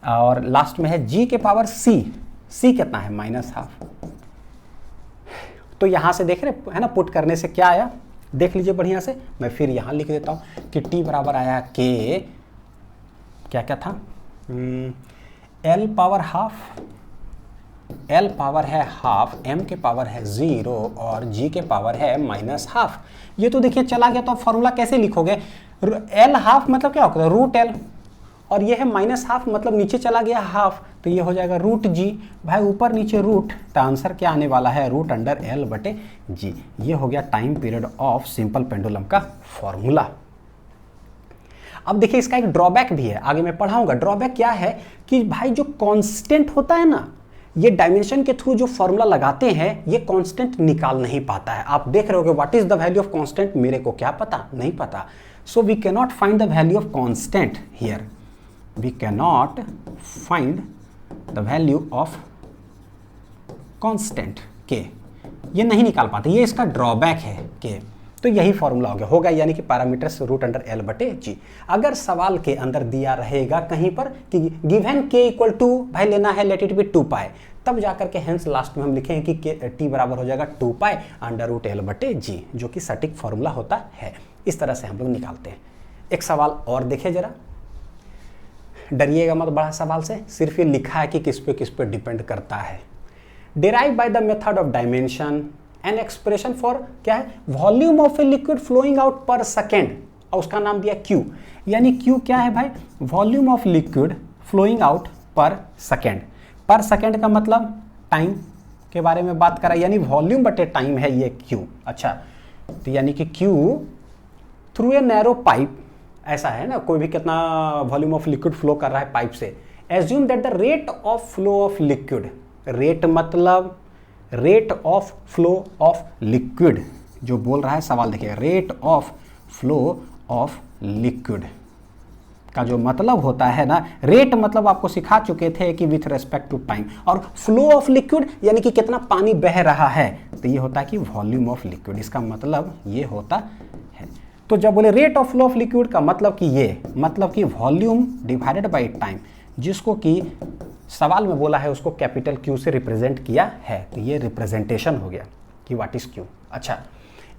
और लास्ट में है G के पावर C कितना है -½ तो यहाँ से देख रहे है ना, पुट करने से क्या आया देख लीजिए बढ़िया से, मैं फिर यहाँ लिख देता हूँ कि T बराबर आया K, क्या क्या था, L पावर ½ L पावर है ½ M के पावर है 0 और G के पावर है -½ ये तो देखिए चला गया, तो आप फॉर्मूला कैसे लिखोगे, L½ मतलब क्या होगा √L, और ये है -½ मतलब नीचे चला गया ½ तो ये हो जाएगा √G, भाई ऊपर नीचे रूट, तो आंसर क्या आने वाला है √L/G। ये हो गया time period of simple pendulum का फॉर्मूला। अब देखिए इसका एक ड्रॉबैक भी है, आगे मैं पढ़ाऊंगा। ड्रॉबैक क्या है कि भाई जो कांस्टेंट होता है ना, ये डायमेंशन के थ्रू जो फॉर्मूला लगाते हैं ये कांस्टेंट निकाल नहीं पाता है। आप देख रहे होगे what is the value of constant, मेरे को क्या पता, नहीं पता, so we can not find the value of constant here, we can not find the value of constant के, ये नहीं निकाल पाते, ये इसका ड्रॉबैक है के। तो यही फॉर्मूला होगा यानी कि पैरामीटर्स √L/G। अगर सवाल के अंदर दिया रहेगा कहीं पर कि गिवन k इक्वल टू भाई लेना है लेट इट बी 2π, तब जाकर के हेंस लास्ट में हम लिखेंगे कि t बराबर हो जाएगा 2π √L/G, जो कि सटीक फॉर्मूला होता है। इस तरह से हम लोग निकालते हैं। एक सवाल और देखे जरा, डरिएगा मत बड़ा सवाल से, सिर्फ ये लिखा है कि किस पे डिपेंड करता है। Derive by the method of dimension an expression for क्या है, volume of a liquid flowing out per second, और उसका नाम दिया Q, यानी Q क्या है भाई, volume of liquid flowing out per second. Per second का मतलब टाइम के बारे में बात करा, यानी वॉल्यूम बटे टाइम है ये Q। अच्छा, तो यानी कि Q through a narrow pipe ऐसा है ना, कोई भी कितना वॉल्यूम ऑफ लिक्विड फ्लो कर रहा है पाइप से, assume that the rate of flow of liquid, rate मतलब rate of flow of liquid, जो बोल रहा है सवाल देखिए, rate of flow of liquid का जो मतलब होता है ना, रेट मतलब आपको सिखा चुके थे कि विथ रेस्पेक्ट टू टाइम, और फ्लो ऑफ लिक्विड यानी कि कितना पानी बह रहा है, तो ये होता है कि वॉल्यूम ऑफ लिक्विड, इसका मतलब ये होता है। तो जब बोले rate of flow of liquid का मतलब कि ये मतलब कि वॉल्यूम डिवाइडेड बाय टाइम, जिसको कि सवाल में बोला है उसको कैपिटल क्यू से रिप्रेजेंट किया है, तो ये रिप्रेजेंटेशन हो गया कि व्हाट इज क्यू। अच्छा,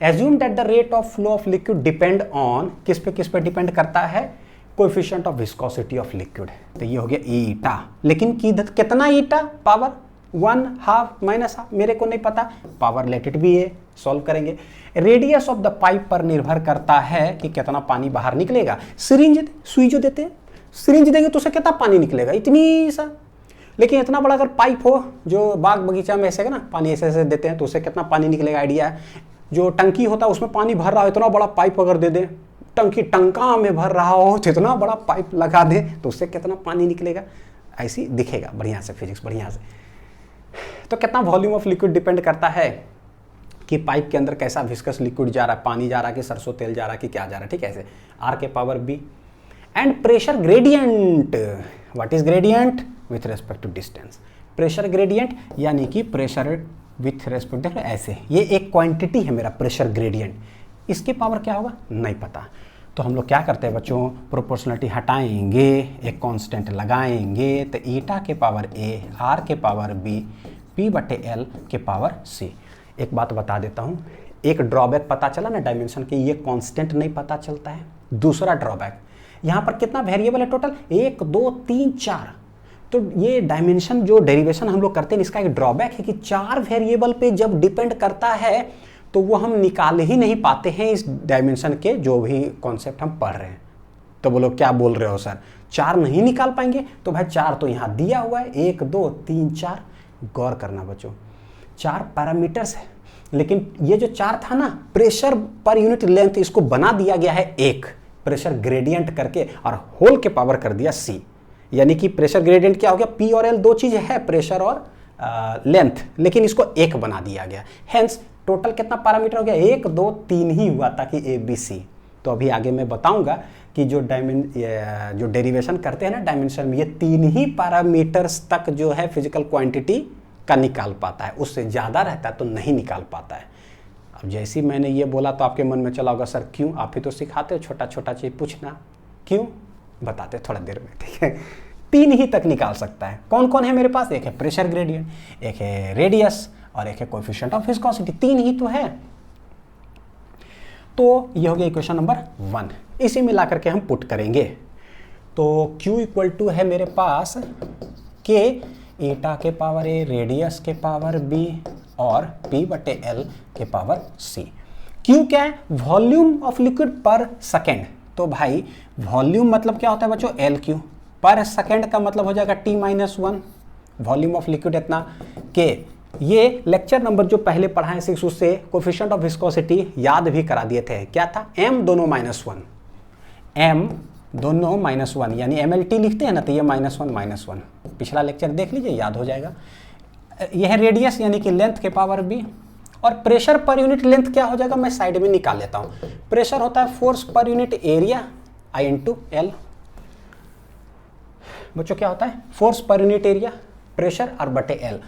assume that the rate of flow of liquid depend on, किस पे डिपेंड करता है, coefficient of viscosity of liquid, तो ये हो गया ईटा। लेकिन कितना ईटा, पावर 1 हाफ माइनस हाफ, मेरे को नहीं पता, power let it B A, solve करेंगे। रेडियस ऑफ द पाइप पर निर्भर करता है कि कितना पानी बाहर निकलेगा। सिरिंज सुई जो देते हैं, सिरिंज देंगे तो उसे कितना पानी निकलेगा, इतनी सा, लेकिन इतना बड़ा अगर पाइप हो जो बाग बगीचा में ऐसे ना पानी ऐसे ऐसे देते हैं तो उससे कितना पानी निकलेगा आइडिया है। जो टंकी होता है उसमें पानी भर रहा हो, इतना बड़ा पाइप अगर दे दे, टंकी टंका में भर रहा हो तो इतना बड़ा पाइप लगा दे तो उससे कितना पानी निकलेगा, ऐसी दिखेगा बढ़िया से फिजिक्स बढ़िया से। तो कितना वॉल्यूम ऑफ लिक्विड डिपेंड करता है कि पाइप के अंदर कैसा विस्कस लिक्विड जा रहा है, पानी जा रहा है कि सरसों तेल जा रहा है कि क्या जा रहा है, ठीक है, ऐसे आर के power B. And pressure gradient, what is gradient, with respect to distance, pressure gradient यानी कि प्रेशर विथ रेस्पेक्ट, देखो ऐसे, ये एक क्वांटिटी है मेरा प्रेशर ग्रेडियंट, इसके पावर क्या होगा नहीं पता, तो हम लोग क्या करते हैं बच्चों, प्रोपोर्शनलिटी हटाएंगे, एक कांस्टेंट लगाएंगे, तो ईटा के पावर ए, आर के पावर बी, पी बटे एल के पावर सी। एक बात बता देता हूँ, एक ड्रॉबैक पता चला ना डायमेंशन के, ये कांस्टेंट नहीं पता चलता है। दूसरा ड्रॉबैक, यहाँ पर कितना वेरिएबल है टोटल, 1 2 3 4, तो ये डायमेंशन जो डेरिवेशन हम लोग करते हैं इसका एक ड्रॉबैक है कि 4 वेरिएबल पे जब डिपेंड करता है तो वो हम निकाल ही नहीं पाते हैं इस डायमेंशन के जो भी कॉन्सेप्ट हम पढ़ रहे हैं। तो बोलो क्या बोल रहे हो सर, 4 नहीं निकाल पाएंगे, तो भाई 4 तो यहाँ दिया हुआ है, 1 2 3 4, गौर करना बच्चों, 4 पैरामीटर्स है, लेकिन ये जो 4 था ना, प्रेशर पर यूनिट लेंथ, इसको बना दिया गया है एक प्रेशर ग्रेडियंट करके और होल के पावर कर दिया सी, यानी कि प्रेशर ग्रेडियंट क्या हो गया, पी और एल दो चीज है, प्रेशर और लेंथ, लेकिन इसको एक बना दिया गया। हेंस टोटल कितना पैरामीटर हो गया, 1 2 3 ही हुआ ताकि ए बी सी। तो अभी आगे मैं बताऊंगा कि जो डेरिवेशन करते हैं ना डायमेंशन में, ये 3 ही पैरामीटर्स तक जो है फिजिकल क्वांटिटी का निकाल पाता है, उससे ज़्यादा रहता है तो नहीं निकाल पाता है। अब जैसे ही मैंने ये बोला तो आपके मन में चला होगा सर क्यों, आप ही तो सिखाते हो छोटा छोटा चीज़ पूछना, क्यों बताते थोड़ा देर में, ठीक है। 3 ही तक निकाल सकता है, कौन कौन है मेरे पास, एक है प्रेशर ग्रेडियंट, एक है रेडियस और एक है कोएफिशिएंट ऑफ विस्कोसिटी, 3 ही तो है। तो ये हो गया इक्वेशन नंबर 1, इसी में ला करके हम पुट करेंगे। तो Q इक्वल टू है मेरे पास K ईटा के पावर ए, रेडियस के पावर बी और P बटे L के पावर C। Q क्या है, वॉल्यूम ऑफ लिक्विड पर सेकेंड। तो भाई वॉल्यूम मतलब क्या होता है बच्चों, LQ, पर सेकेंड का मतलब हो जाएगा T-1, वॉल्यूम ऑफ लिक्विड इतना। K, ये लेक्चर नंबर जो पहले पढ़ाए 6 उससे कोएफिशिएंट ऑफ विस्कोसिटी याद भी करा दिए थे, क्या था, M दोनों -1, M दोनों -1, यानी MLT लिखते हैं ना, तो ये -1, पिछला लेक्चर देख लीजिए याद हो जाएगा। यह है रेडियस यानी कि लेंथ के पावर B, और प्रेशर पर यूनिट लेंथ क्या हो जाएगा, मैं साइड में निकाल लेता हूं। प्रेशर होता है force per unit area I into L। बच्चों क्या होता है, force per unit area, pressure और बटे L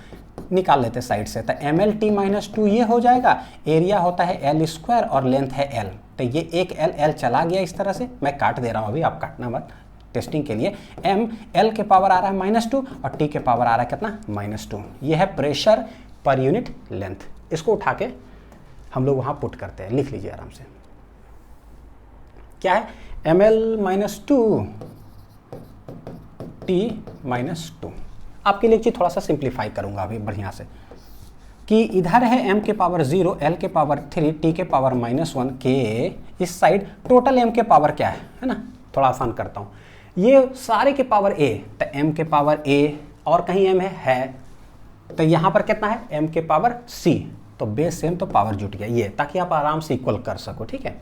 निकाल लेते साइड से, तो MLT-2 ये हो जाएगा, एरिया होता है L² और लेंथ है L, तो ये एक L चला गया इस तरह से, मैं काट दे रहा हूं अभी, आप काटना मत टेस्टिंग के लिए। M L के पावर आ रहा है -2 और T के पावर आ रहा है कितना, -2, ये है प्रेशर पर यूनिट लेंथ। इसको उठा के हम लोग वहां पुट करते हैं, लिख लीजिए आराम से, क्या है ML-2 T-2। आपके लिए चीज थोड़ा सा सिंप्लीफाई करूंगा अभी बढ़िया से, कि इधर है m के पावर 0, L के पावर 3, T के पावर -1, K इस साइड, टोटल m के पावर क्या है ना, थोड़ा आसान करता हूँ, ये सारे के पावर a, तो m के पावर a और कहीं m है, तो यहाँ पर कितना है m के पावर c, तो बेस सेम तो पावर जुट गया ये, ताकि आप आराम से इक्वल कर सको, ठीक है।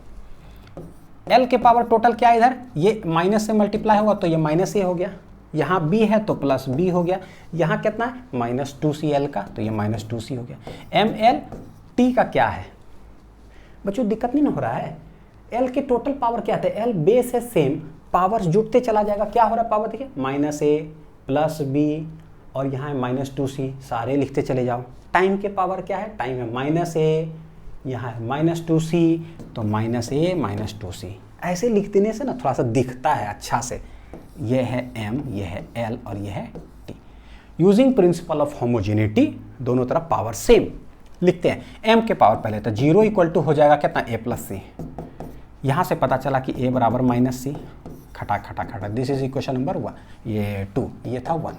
एल के पावर टोटल क्या है इधर, ये माइनस से मल्टीप्लाई होगा तो ये माइनस ए हो गया, यहाँ बी है तो प्लस बी हो गया, यहाँ कितना है माइनस टू सी एल का तो ये माइनस टू सी हो गया। एम एल टी का क्या है बच्चों, दिक्कत नहीं ना हो रहा है। एल के टोटल पावर क्या था, एल बेस है सेम, पावर जुड़ते चला जाएगा, क्या हो रहा है पावर देखिए माइनस ए प्लस बी और यहाँ है माइनस टू सी, सारे लिखते चले जाओ। टाइम के पावर क्या है, टाइम है माइनस ए, यहाँ है माइनस टू सी तो माइनस ए माइनस टू सी, ऐसे लिख देने से ना थोड़ा सा दिखता है अच्छा से। ये है एम, ये है एल और ये है T. Using principal of homogeneity दोनों तरफ पावर सेम लिखते हैं। एम के पावर पहले तो जीरो इक्वल टू हो जाएगा कितना, ए प्लस सी। यहाँ से पता चला कि ए बराबर माइनस सी, खटा खटा खटा, दिस इज इक्वेशन नंबर 1, ये 2, ये था 1।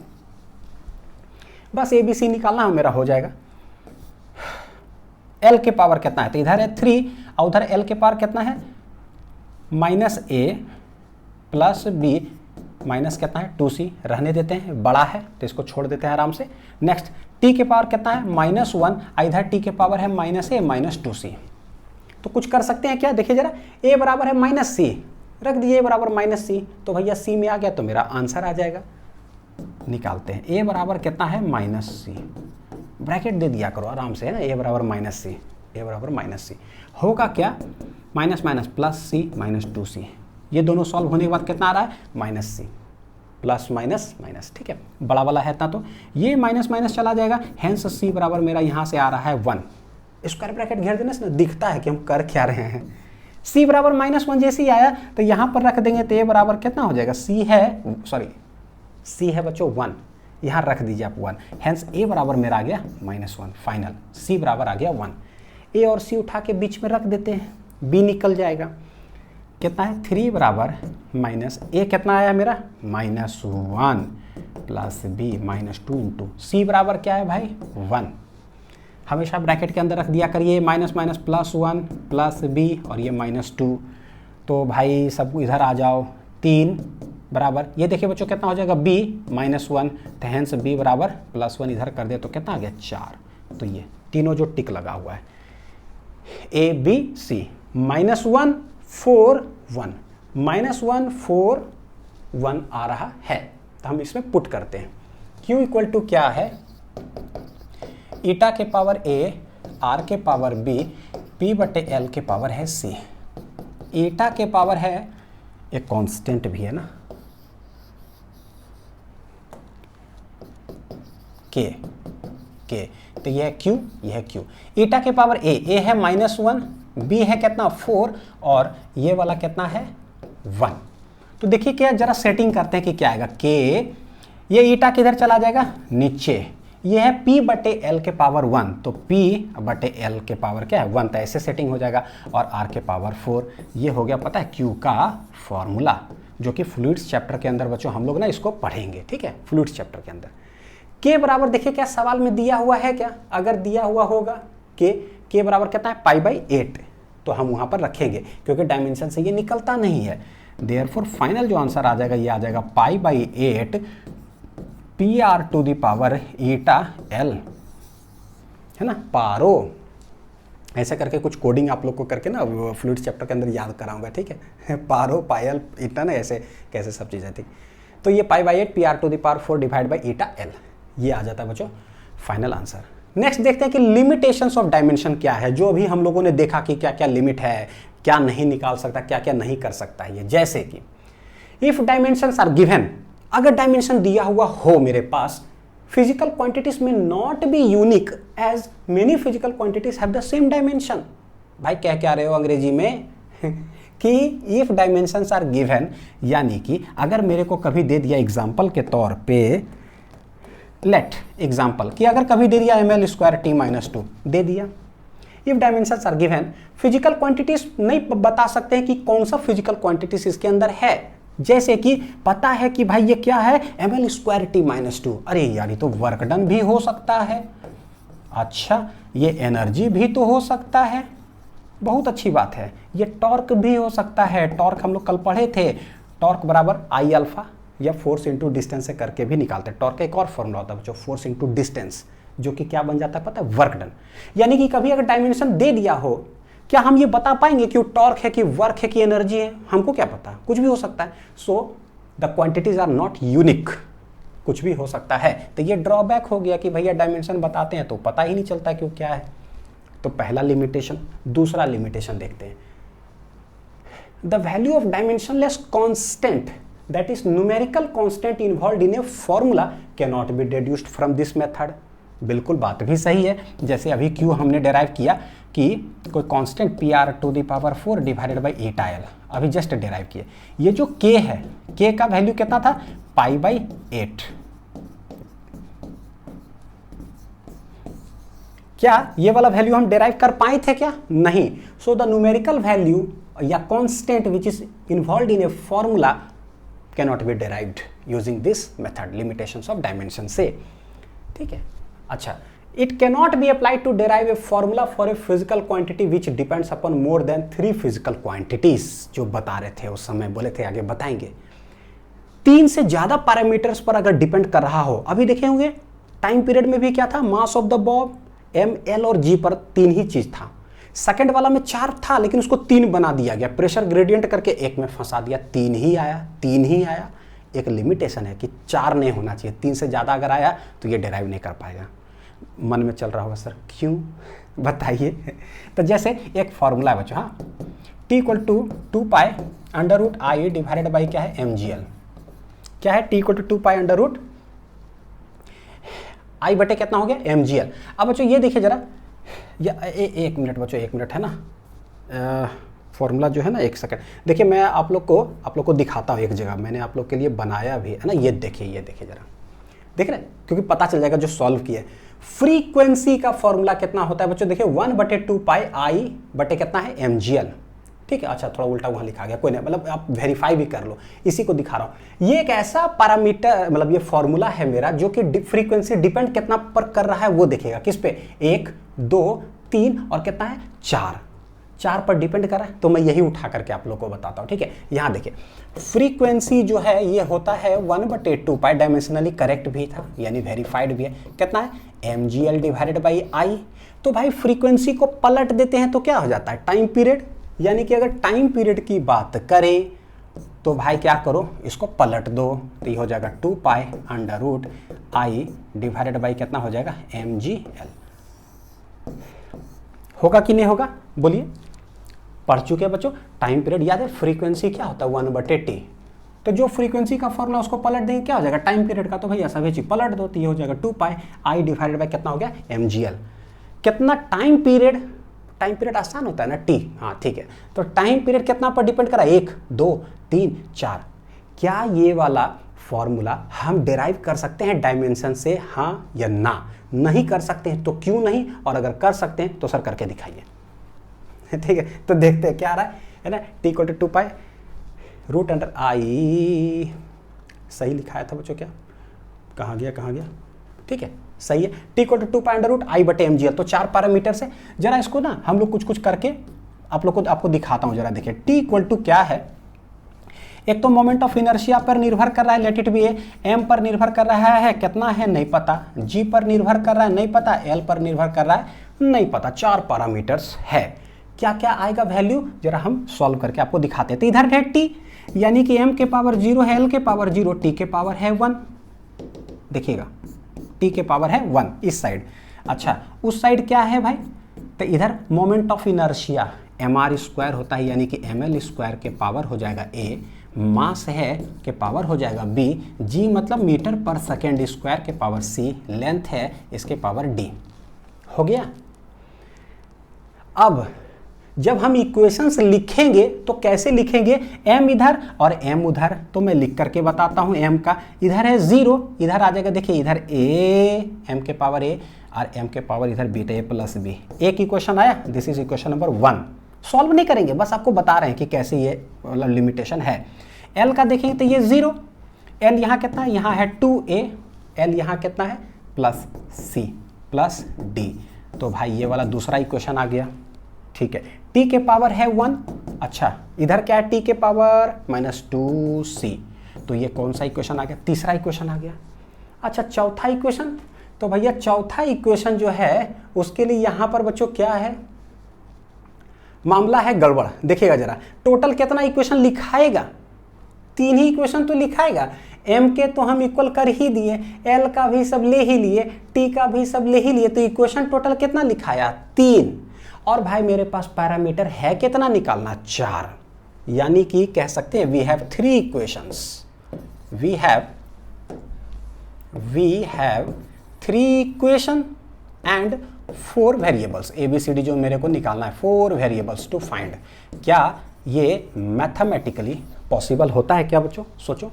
बस ए बी सी निकालना मेरा हो जाएगा। एल के पावर कितना है, तो इधर है 3 और उधर एल के पावर कितना है माइनस ए प्लस बी माइनस कितना है 2c, रहने देते हैं, बड़ा है तो इसको छोड़ देते हैं आराम से। नेक्स्ट टी के पावर कितना है -1, इधर टी के पावर है माइनस ए माइनस 2c। तो कुछ कर सकते हैं क्या, देखिए जरा, ए बराबर है माइनस सी, रख दिए ए बराबर माइनस सी, तो भैया सी में आ गया तो मेरा आंसर आ जाएगा। निकालते हैं, ए बराबर कितना है माइनस सी, ब्रैकेट दे दिया करो आराम से, है ना, ए बराबर माइनस सी, ए बराबर माइनस सी होगा क्या, माइनस माइनस प्लस सी माइनस 2c। ये दोनों सॉल्व होने के बाद कितना आ रहा है minus C plus minus minus, ठीक है, बड़ा वाला है ना, तो ये माइनस माइनस चला जाएगा, हेंस सी बराबर मेरा यहाँ से आ रहा है 1। स्क्वायर ब्रैकेट घेर देने से ना दिखता है कि हम कर क्या रहे हैं। सी बराबर -1 जैसे ही आया तो यहाँ पर रख देंगे तो ए बराबर कितना हो जाएगा, सी है बच्चों 1, यहाँ रख दीजिए आप 1, हेंस ए बराबर मेरा आ गया -1, फाइनल सी बराबर आ गया 1। ए और सी उठा के बीच में रख देते हैं, बी निकल जाएगा, कितना है 3 बराबर माइनस ए कितना आया मेरा -1 प्लस बी -2 इंटू सी बराबर क्या है भाई 1। हमेशा ब्रैकेट के अंदर रख दिया करिए, माइनस माइनस +1 प्लस बी और ये -2, तो भाई सब इधर आ जाओ, 3 बराबर, ये देखिए बच्चों कितना हो जाएगा b -1, तो हेंस b बराबर +1 इधर कर दे तो कितना आ गया 4। तो ये तीनों जो टिक लगा हुआ है ए बी सी, -1 4 1, -1 4 1 आ रहा है, तो हम इसमें पुट करते हैं। Q इक्वल टू क्या है, ईटा के पावर A, R के पावर B, P बटे L के पावर है C। ईटा के पावर है एक कांस्टेंट भी है ना, K, तो यह है Q, यह है Q। ईटा के पावर A है -1, B है कितना 4 और ये वाला कितना है 1। तो देखिए क्या, जरा सेटिंग करते हैं कि क्या आएगा, K, ये ईटा किधर चला जाएगा नीचे, ये है P बटे L के पावर 1, तो P बटे L के पावर क्या है 1, तो ऐसे सेटिंग हो जाएगा, और R के पावर 4, ये हो गया पता है Q का फॉर्मूला, जो कि फ्लूइड्स चैप्टर के अंदर बच्चों हम लोग ना इसको पढ़ेंगे, ठीक है, फ्लूइड्स चैप्टर के अंदर। K बराबर देखिए क्या सवाल में दिया हुआ है क्या, अगर दिया हुआ होगा K बराबर कितना है π/8, तो हम वहाँ पर रखेंगे क्योंकि डायमेंशन से ये निकलता नहीं है। देयरफॉर फाइनल जो आंसर आ जाएगा ये आ जाएगा π/8 PR to the power eta L, है ना, पारो। ऐसे करके कुछ कोडिंग आप लोग को करके ना फ्लूइड्स चैप्टर के अंदर याद कराऊंगा, ठीक है, पारो पायल ईटा ना, ऐसे कैसे सब चीज़ें थी। तो ये π/8 PR to the power 4 divide by eta L, ये आ जाता है बच्चों फाइनल आंसर। नेक्स्ट देखते हैं कि लिमिटेशंस ऑफ डायमेंशन क्या है, जो अभी हम लोगों ने देखा कि क्या क्या लिमिट है, क्या नहीं निकाल सकता, क्या क्या नहीं कर सकता है ये। जैसे कि इफ डायमेंशंस आर गिवन, अगर डायमेंशन दिया हुआ हो मेरे पास, फिजिकल क्वांटिटीज में not be unique as many physical quantities have the same dimension. भाई कह क्या रहे हो अंग्रेजी में कि इफ डायमेंशंस आर गिवन, यानी कि अगर मेरे को कभी दे दिया एग्जांपल के तौर पे, लेट एग्जांपल कि अगर कभी दे दिया ml² t-2 दे दिया, if dimensions are given, physical quantities नहीं बता सकते हैं कि कौन सा फिजिकल क्वांटिटीज इसके अंदर है। जैसे कि पता है कि भाई ये क्या है ml² t-2, अरे यार ये तो वर्क डन भी हो सकता है, अच्छा ये एनर्जी भी तो हो सकता है, बहुत अच्छी बात है, ये टॉर्क भी हो सकता है, टॉर्क हम लोग कल पढ़े थे, टॉर्क बराबर I अल्फा या फोर्स इंटू डिस्टेंस से करके भी निकालते हैं। टॉर्क का एक और फॉर्मूला होता है बच्चों, फोर्स इंटू डिस्टेंस, जो कि क्या बन जाता है पता है वर्क डन। यानी कि कभी अगर डायमेंशन दे दिया हो क्या हम ये बता पाएंगे कि वो टॉर्क है कि वर्क है कि एनर्जी है? हमको क्या पता, कुछ भी हो सकता है। So the quantities are not unique, कुछ भी हो सकता है। तो ये ड्रॉबैक हो गया कि भैया डायमेंशन बताते हैं तो पता ही नहीं चलता कि वो क्या है। तो पहला लिमिटेशन। दूसरा लिमिटेशन देखते हैं, the value of dimensionless constant that is numerical constant involved in a formula can not B deduced from this method. बिल्कुल बात भी सही है। जैसे अभी क्यों हमने डेराइव किया कि कोई constant PR⁴ divided by 8IL अभी जस्ट डेराइव किए। ये जो k है, k का वैल्यू कितना था? π/8। क्या ये वाला वैल्यू हम डेराइव कर पाए थे क्या? नहीं। सो द न्यूमेरिकल वैल्यू या constant which is involved in a formula can not be derived using this method, limitations of dimension से। ठीक है। अच्छा, it cannot be applied to derive a formula for a physical quantity which depends upon more than 3 physical quantities. जो बता रहे थे उस समय, बोले थे आगे बताएंगे। 3 से ज्यादा पैरामीटर्स पर अगर डिपेंड कर रहा हो, अभी देखे होंगे टाइम पीरियड में भी क्या था, mass of the Bob, M, L और G पर 3 ही चीज था। सेकंड वाला में 4 था लेकिन उसको 3 बना दिया गया, प्रेशर ग्रेडियंट करके एक में फंसा दिया, 3 ही आया। एक लिमिटेशन है कि 4 नहीं होना चाहिए, 3 से ज्यादा अगर आया तो ये डेराइव नहीं कर पाएगा। मन में चल रहा होगा सर क्यों, बताइए। तो जैसे एक फॉर्मूला है बच्चों, हाँ, T = 2π√I डिवाइडेड बाई क्या है, mgl। क्या है? T = 2π√I बटे कितना हो गया, mgl। अब बच्चों ये देखिए जरा, एक मिनट बच्चों, 1 मिनट है ना, फॉर्मूला जो है ना, 1 सेकंड देखिए, मैं आप लोग को दिखाता हूँ एक जगह, मैंने आप लोग के लिए बनाया भी है ना। ये देखिए जरा, देख रहे हैं, क्योंकि पता चल जाएगा जो सॉल्व किया है। फ्रीक्वेंसी का फॉर्मूला कितना होता है बच्चों? देखिए 1/2πI बटे कितना है, mgl। ठीक है। अच्छा, थोड़ा उल्टा वहां लिखा गया, कोई नहीं, मतलब आप वेरीफाई भी कर लो, इसी को दिखा रहा हूं। ये एक ऐसा पैरामीटर, मतलब ये फॉर्मूला है मेरा, जो कि फ्रीक्वेंसी डिपेंड कितना पर कर रहा है वो देखेगा। किस पे? 1, 2, 3 और कितना है, 4 पर डिपेंड कर रहा है। तो मैं यही उठा करके आप लोग को बताता हूं। ठीक है। यहां देखिए, फ्रीक्वेंसी जो है ये होता है 1/2π, डायमेंशनली करेक्ट भी था, यानी वेरीफाइड भी है। कितना है, mgl डिवाइडेड बाई I। तो भाई फ्रीक्वेंसी को पलट देते हैं तो क्या हो जाता है, टाइम पीरियड। यानी कि अगर टाइम पीरियड की बात करें तो भाई क्या करो, इसको पलट दो, तो ये हो जाएगा 2π√I डिवाइडेड बाई कितना हो जाएगा, mgl। होगा कि नहीं होगा, बोलिए। पढ़ चुके बच्चों, टाइम पीरियड याद है, फ्रीक्वेंसी क्या होता है, 1/t। तो जो फ्रीक्वेंसी का फॉर्मूला उसको पलट देंगे, क्या हो जाएगा, टाइम पीरियड का। तो भैया सभी चीज पलट दो, तो ये हो जाएगा 2πI डिवाइडेड बाई कितना हो गया, mgl। कितना टाइम पीरियड आसान होता है ना, t। हाँ ठीक है। तो टाइम पीरियड कितना पर डिपेंड करा, 1, 2, 3, 4। क्या ये वाला फॉर्मूला हम डिराइव कर सकते हैं डायमेंशन से, हाँ या ना? नहीं कर सकते हैं तो क्यों नहीं, और अगर कर सकते हैं तो सर करके दिखाइए। ठीक है। तो देखते हैं क्या आ रहा है ना। T = 2π√I, सही लिखाया था बच्चों क्या, कहाँ गया? ठीक है, सही है। T = 2π√I बटे mgl। तो 4 पैरामीटर से जरा इसको ना हम लोग कुछ करके आपको दिखाता हूं। जरा देखिए, T = क्या है, एक तो मोमेंट ऑफ इनर्शिया पर निर्भर कर रहा है, late it B A. M पर निर्भर कर रहा है, कितना है नहीं पता। G पर निर्भर कर रहा है, नहीं पता। L पर निर्भर कर रहा है, नहीं पता। 4 पैरामीटर्स है। क्या क्या आएगा वैल्यू, जरा हम सॉल्व करके आपको दिखाते हैं। तो इधर है T, यानी कि M के पावर 0 है, L के पावर 0, T के पावर है 1। देखिएगा, T के पावर है 1 इस साइड। अच्छा, उस साइड क्या है भाई, तो इधर मोमेंट ऑफ इनर्शिया mr² होता है, यानी कि ml² के पावर हो जाएगा A, मास है के पावर हो जाएगा B, G मतलब मीटर पर सेकेंड स्क्वायर के पावर C, लेंथ है इसके पावर D। हो गया। अब जब हम इक्वेशंस लिखेंगे तो कैसे लिखेंगे, m इधर और m उधर। तो मैं लिख करके बताता हूं। m का इधर है 0, इधर आ जाएगा, देखिए इधर a, m के पावर a और m के पावर इधर b, a + b। एक इक्वेशन आया, this is equation number 1। Solve नहीं करेंगे, बस आपको बता रहे हैं कि कैसे ये मतलब लिमिटेशन है। l का देखेंगे तो ये 0, l यहाँ कितना है, यहाँ है 2a, l यहाँ कितना है +c + d। तो भाई ये वाला दूसरा इक्वेशन आ गया। ठीक है, t के पावर है 1। अच्छा, इधर क्या है, t के पावर -2c। तो ये कौन सा इक्वेशन आ गया, तीसरा इक्वेशन आ गया। अच्छा, चौथा इक्वेशन, तो भैया चौथा इक्वेशन जो है उसके लिए यहाँ पर बच्चों क्या है, मामला है गड़बड़। देखिएगा जरा, टोटल कितना इक्वेशन लिखाएगा, 3 ही इक्वेशन तो लिखाएगा। m के तो हम इक्वल कर ही दिए, l का भी सब ले ही लिए, t का भी सब ले ही लिए, तो इक्वेशन टोटल कितना लिखाया, 3। और भाई मेरे पास पैरामीटर है कितना निकालना, 4। यानी कि कह सकते हैं we have 3 equations, we have 3 equation and 4 variables. ABCD जो मेरे को निकालना है, 4 वेरिएबल्स टू फाइंड। क्या ये मैथमेटिकली पॉसिबल होता है क्या बच्चों? सोचो,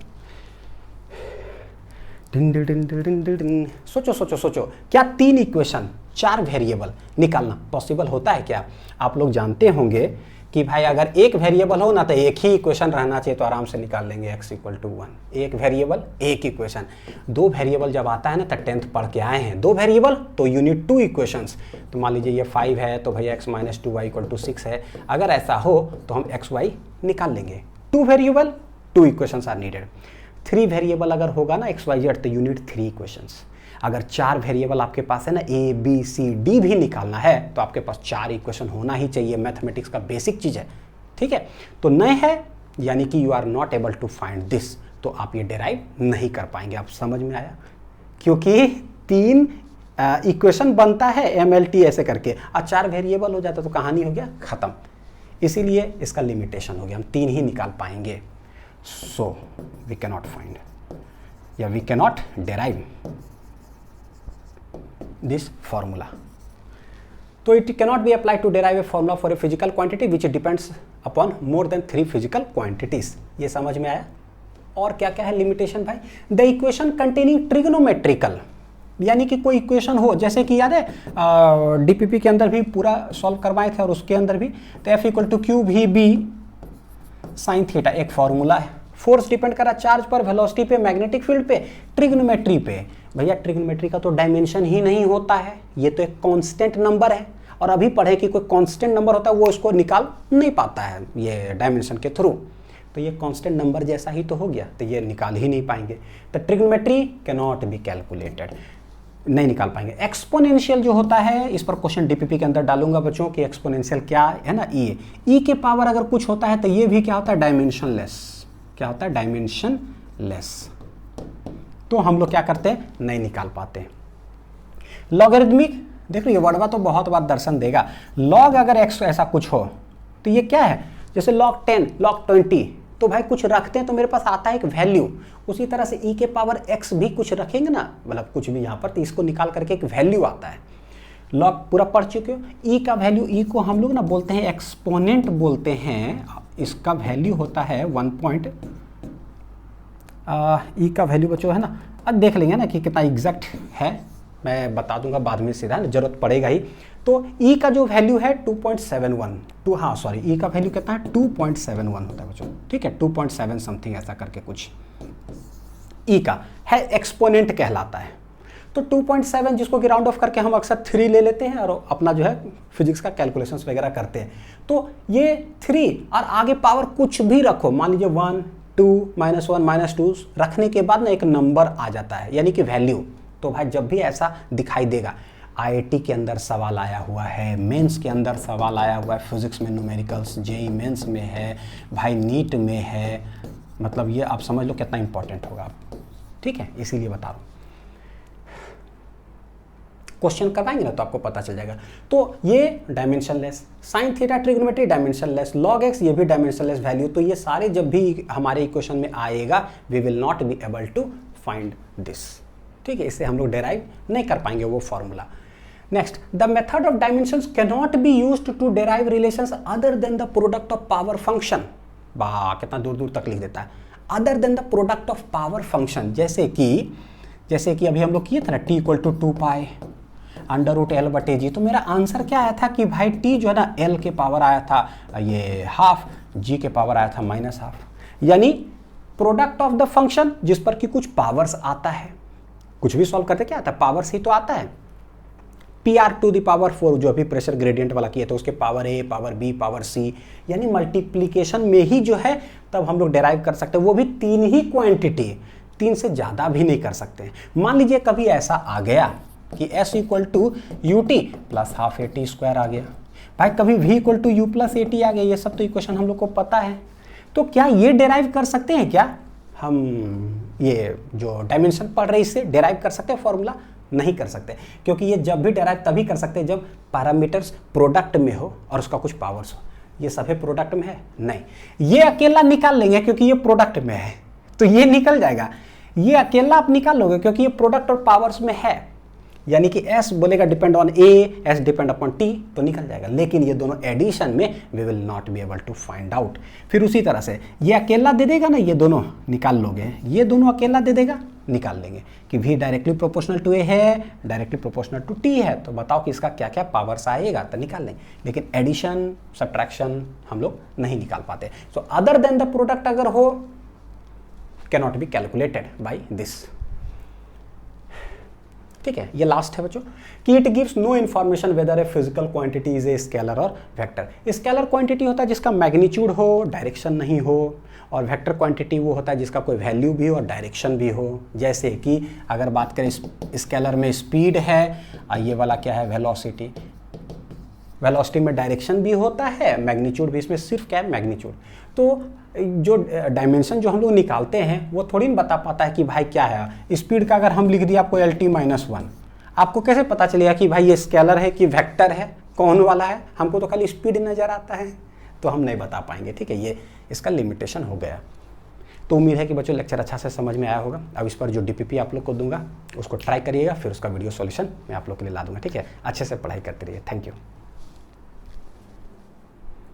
सोचो, क्या 3 इक्वेशन 4 वेरिएबल निकालना पॉसिबल होता है क्या? आप लोग जानते होंगे कि भाई अगर एक वेरिएबल हो ना तो एक ही इक्वेशन रहना चाहिए, तो आराम से निकाल लेंगे x = 1। एक वेरिएबल एक इक्वेशन। 2 वेरिएबल जब आता है ना तो 10th पढ़ के आए हैं, 2 वेरिएबल तो यू नीड 2 इक्वेशंस। तो मान लीजिए ये 5 है तो भैया x - 2y = 6 है। अगर ऐसा हो तो हम xy निकाल लेंगे। 2 variable 2 equations are needed. 3 variable अगर होगा ना xyz तो यू नीड 3 इक्वेशंस। अगर 4 वेरिएबल आपके पास है ना, A B C D भी निकालना है तो आपके पास 4 इक्वेशन होना ही चाहिए। मैथमेटिक्स का बेसिक चीज है, ठीक है। तो नहीं है यानी कि you are not able to find this, तो आप ये डिराइव नहीं कर पाएंगे। आप समझ में आया? क्योंकि 3 इक्वेशन बनता है MLT ऐसे करके, और 4 वेरिएबल हो जाता तो कहानी हो गया खत्म। इसीलिए इसका लिमिटेशन हो गया, हम 3 ही निकाल पाएंगे। सो वी कैनॉट फाइंड या we cannot derive this formula. So it cannot be applied to derive a formula for a physical quantity which depends upon more than 3 physical quantities. ये समझ में आया? और क्या क्या है लिमिटेशन भाई? The equation containing trigonometrical, यानी कि कोई इक्वेशन हो, जैसे कि याद है DPP के अंदर भी पूरा सॉल्व करवाए थे और उसके अंदर भी, तो F = QVB sin θ एक फॉर्मूला है। फोर्स डिपेंड करा चार्ज पर, वेलोसिटी पे, मैग्नेटिक फील्ड पे, ट्रिग्नोमेट्री पे। भैया ट्रिग्नोमेट्री का तो डायमेंशन ही नहीं होता है, ये तो एक कांस्टेंट नंबर है। और अभी पढ़े कि कोई कांस्टेंट नंबर होता है वो इसको निकाल नहीं पाता है ये डायमेंशन के थ्रू, तो ये कांस्टेंट नंबर जैसा ही तो हो गया, तो ये निकाल ही नहीं पाएंगे। तो trigonometry can not be calculated, नहीं निकाल पाएंगे। एक्सपोनेंशियल जो होता है, इस पर क्वेश्चन DPP के अंदर डालूंगा बच्चों कि एक्सपोनेंशियल क्या है ना, ई के पावर अगर कुछ होता है तो ये भी क्या होता है, डायमेंशनलेस। क्या होता है, डायमेंशनलेस। तो हम लोग क्या करते हैं, नहीं निकाल पाते। लॉगरिथमिक, देखो ये वर्डवा तो बहुत बार दर्शन देगा। लॉग अगर x ऐसा कुछ हो तो ये क्या है, जैसे log 10, log 20, तो भाई कुछ रखते हैं तो मेरे पास आता है एक वैल्यू। उसी तरह से e के पावर x भी कुछ रखेंगे ना, मतलब कुछ भी यहाँ पर, तो इसको निकाल करके एक वैल्यू आता है। लॉग पूरा पढ़ चुके हो। e का वैल्यू, e को हम लोग ना बोलते हैं एक्सपोनेंट बोलते हैं। इसका वैल्यू होता है 1 पॉइंट, ई का वैल्यू बच्चों है ना, अब देख लेंगे ना कि कितना एग्जैक्ट है, मैं बता दूंगा बाद में सीधा, जरूरत पड़ेगा ही। तो ई का जो वैल्यू है 2.71, हाँ सॉरी, ई का वैल्यू कितना है 2.71 होता है बच्चों, ठीक है, 2.7 समथिंग ऐसा करके कुछ ई का है, एक्सपोनेंट कहलाता है। तो 2.7 जिसको कि राउंड ऑफ करके हम अक्सर 3 ले लेते हैं और अपना जो है फिजिक्स का कैलकुलेशंस वगैरह करते हैं। तो ये 3 और आगे पावर कुछ भी रखो, मान लीजिए 1, 2, -1, -2 रखने के बाद ना एक नंबर आ जाता है, यानी कि वैल्यू। तो भाई जब भी ऐसा दिखाई देगा, IIT के अंदर सवाल आया हुआ है, मेंस के अंदर सवाल आया हुआ है, फिजिक्स में न्यूमेरिकल्स, जेई मेंस में है, भाई नीट में है, मतलब ये आप समझ लो कितना इंपॉर्टेंट होगा, ठीक है, इसीलिए बता रहा हूँ। क्वेश्चन करवाएंगे ना तो आपको पता चल जाएगा। तो ये dimensionless, sine theta trigonometry dimensionless, log x ये भी डायमेंशनलेस वैल्यू। तो ये सारे जब भी हमारे इक्वेशन में आएगा, we will not be able to find this, ठीक है, इससे हम लोग डेराइव नहीं कर पाएंगे वो formula. Next, the method of dimensions can not be used to derive relations other than the product of power function. वाह कितना दूर दूर तक लिख देता है, other than the product of power function. जैसे कि अभी हम लोग किए थे ना, t = 2 पाई √L/g। तो मेरा आंसर क्या आया था कि भाई t जो है ना L के पावर आया था ये हाफ, g के पावर आया था -हाफ, यानी प्रोडक्ट ऑफ द फंक्शन जिस पर कि कुछ पावर्स आता है। कुछ भी सॉल्व करते क्या आता है, पावर्स ही तो आता है। PR⁴ जो अभी प्रेशर ग्रेडियंट वाला किया था, उसके power A, power B, power C, यानी मल्टीप्लीकेशन में ही जो है तब हम लोग डेराइव कर सकते हैं, वो भी 3 ही क्वांटिटी, 3 से ज़्यादा भी नहीं कर सकते। मान लीजिए कभी ऐसा आ गया कि S = UT + ½ AT² आ गया, भाई कभी v equal to u plus a t आ गया, ये सब तो इक्वेशन हम लोग को पता है। तो क्या ये डेराइव कर सकते हैं क्या हम, ये जो डायमेंशन पढ़ रहे हैं इससे डेराइव कर सकते हैं फॉर्मूला? नहीं कर सकते, क्योंकि ये जब भी डेराइव तभी कर सकते हैं जब पैरामीटर्स प्रोडक्ट में हो और उसका कुछ पावर्स हो। ये सभी प्रोडक्ट में है नहीं, ये अकेला निकाल लेंगे क्योंकि ये प्रोडक्ट में है, तो ये निकल जाएगा। ये अकेला आप निकाल लोगे क्योंकि ये प्रोडक्ट और पावर्स में है, यानी कि S बोलेगा depend on A, S depend upon T, तो निकल जाएगा। लेकिन ये दोनों एडिशन में we will not be able to find out. फिर उसी तरह से ये अकेला दे देगा ना, ये दोनों निकाल लोगे, ये दोनों अकेला दे देगा, निकाल लेंगे कि V directly proportional to A है, डायरेक्टली प्रोपोर्शनल टू T है, तो बताओ कि इसका क्या क्या पावर्स आएगा, तो निकाल लेंगे। लेकिन एडिशन सब्ट्रैक्शन हम लोग नहीं निकाल पाते। So other than the product अगर हो, can not be calculated by this. ठीक है, ये लास्ट है बच्चों कि it gives no information whether a physical quantity is a scalar और वेक्टर। स्केलर क्वांटिटी होता है जिसका मैग्नीट्यूड हो, डायरेक्शन नहीं हो, और वेक्टर क्वांटिटी वो होता है जिसका कोई वैल्यू भी हो और डायरेक्शन भी हो। जैसे कि अगर बात करें स्केलर में स्पीड है, ये वाला क्या है वेलोसिटी, वेलोसिटी में डायरेक्शन भी होता है, मैग्नीट्यूड भी, इसमें सिर्फ क्या है मैग्नीट्यूड। तो जो डायमेंशन जो हम लोग निकालते हैं वो थोड़ी ना बता पाता है कि भाई क्या है। स्पीड का अगर हम लिख दिया आपको LT-1, आपको कैसे पता चलेगा कि भाई ये स्केलर है कि वेक्टर है, कौन वाला है? हमको तो खाली स्पीड नज़र आता है, तो हम नहीं बता पाएंगे। ठीक है, ये इसका लिमिटेशन हो गया। तो उम्मीद है कि बच्चों लेक्चर अच्छा से समझ में आया होगा। अब इस पर जो DPP आप लोग को दूंगा उसको ट्राई करिएगा, फिर उसका वीडियो सॉल्यूशन मैं आप लोग के लिए ला दूंगा। ठीक है, अच्छे से पढ़ाई करते रहिए। Thank you.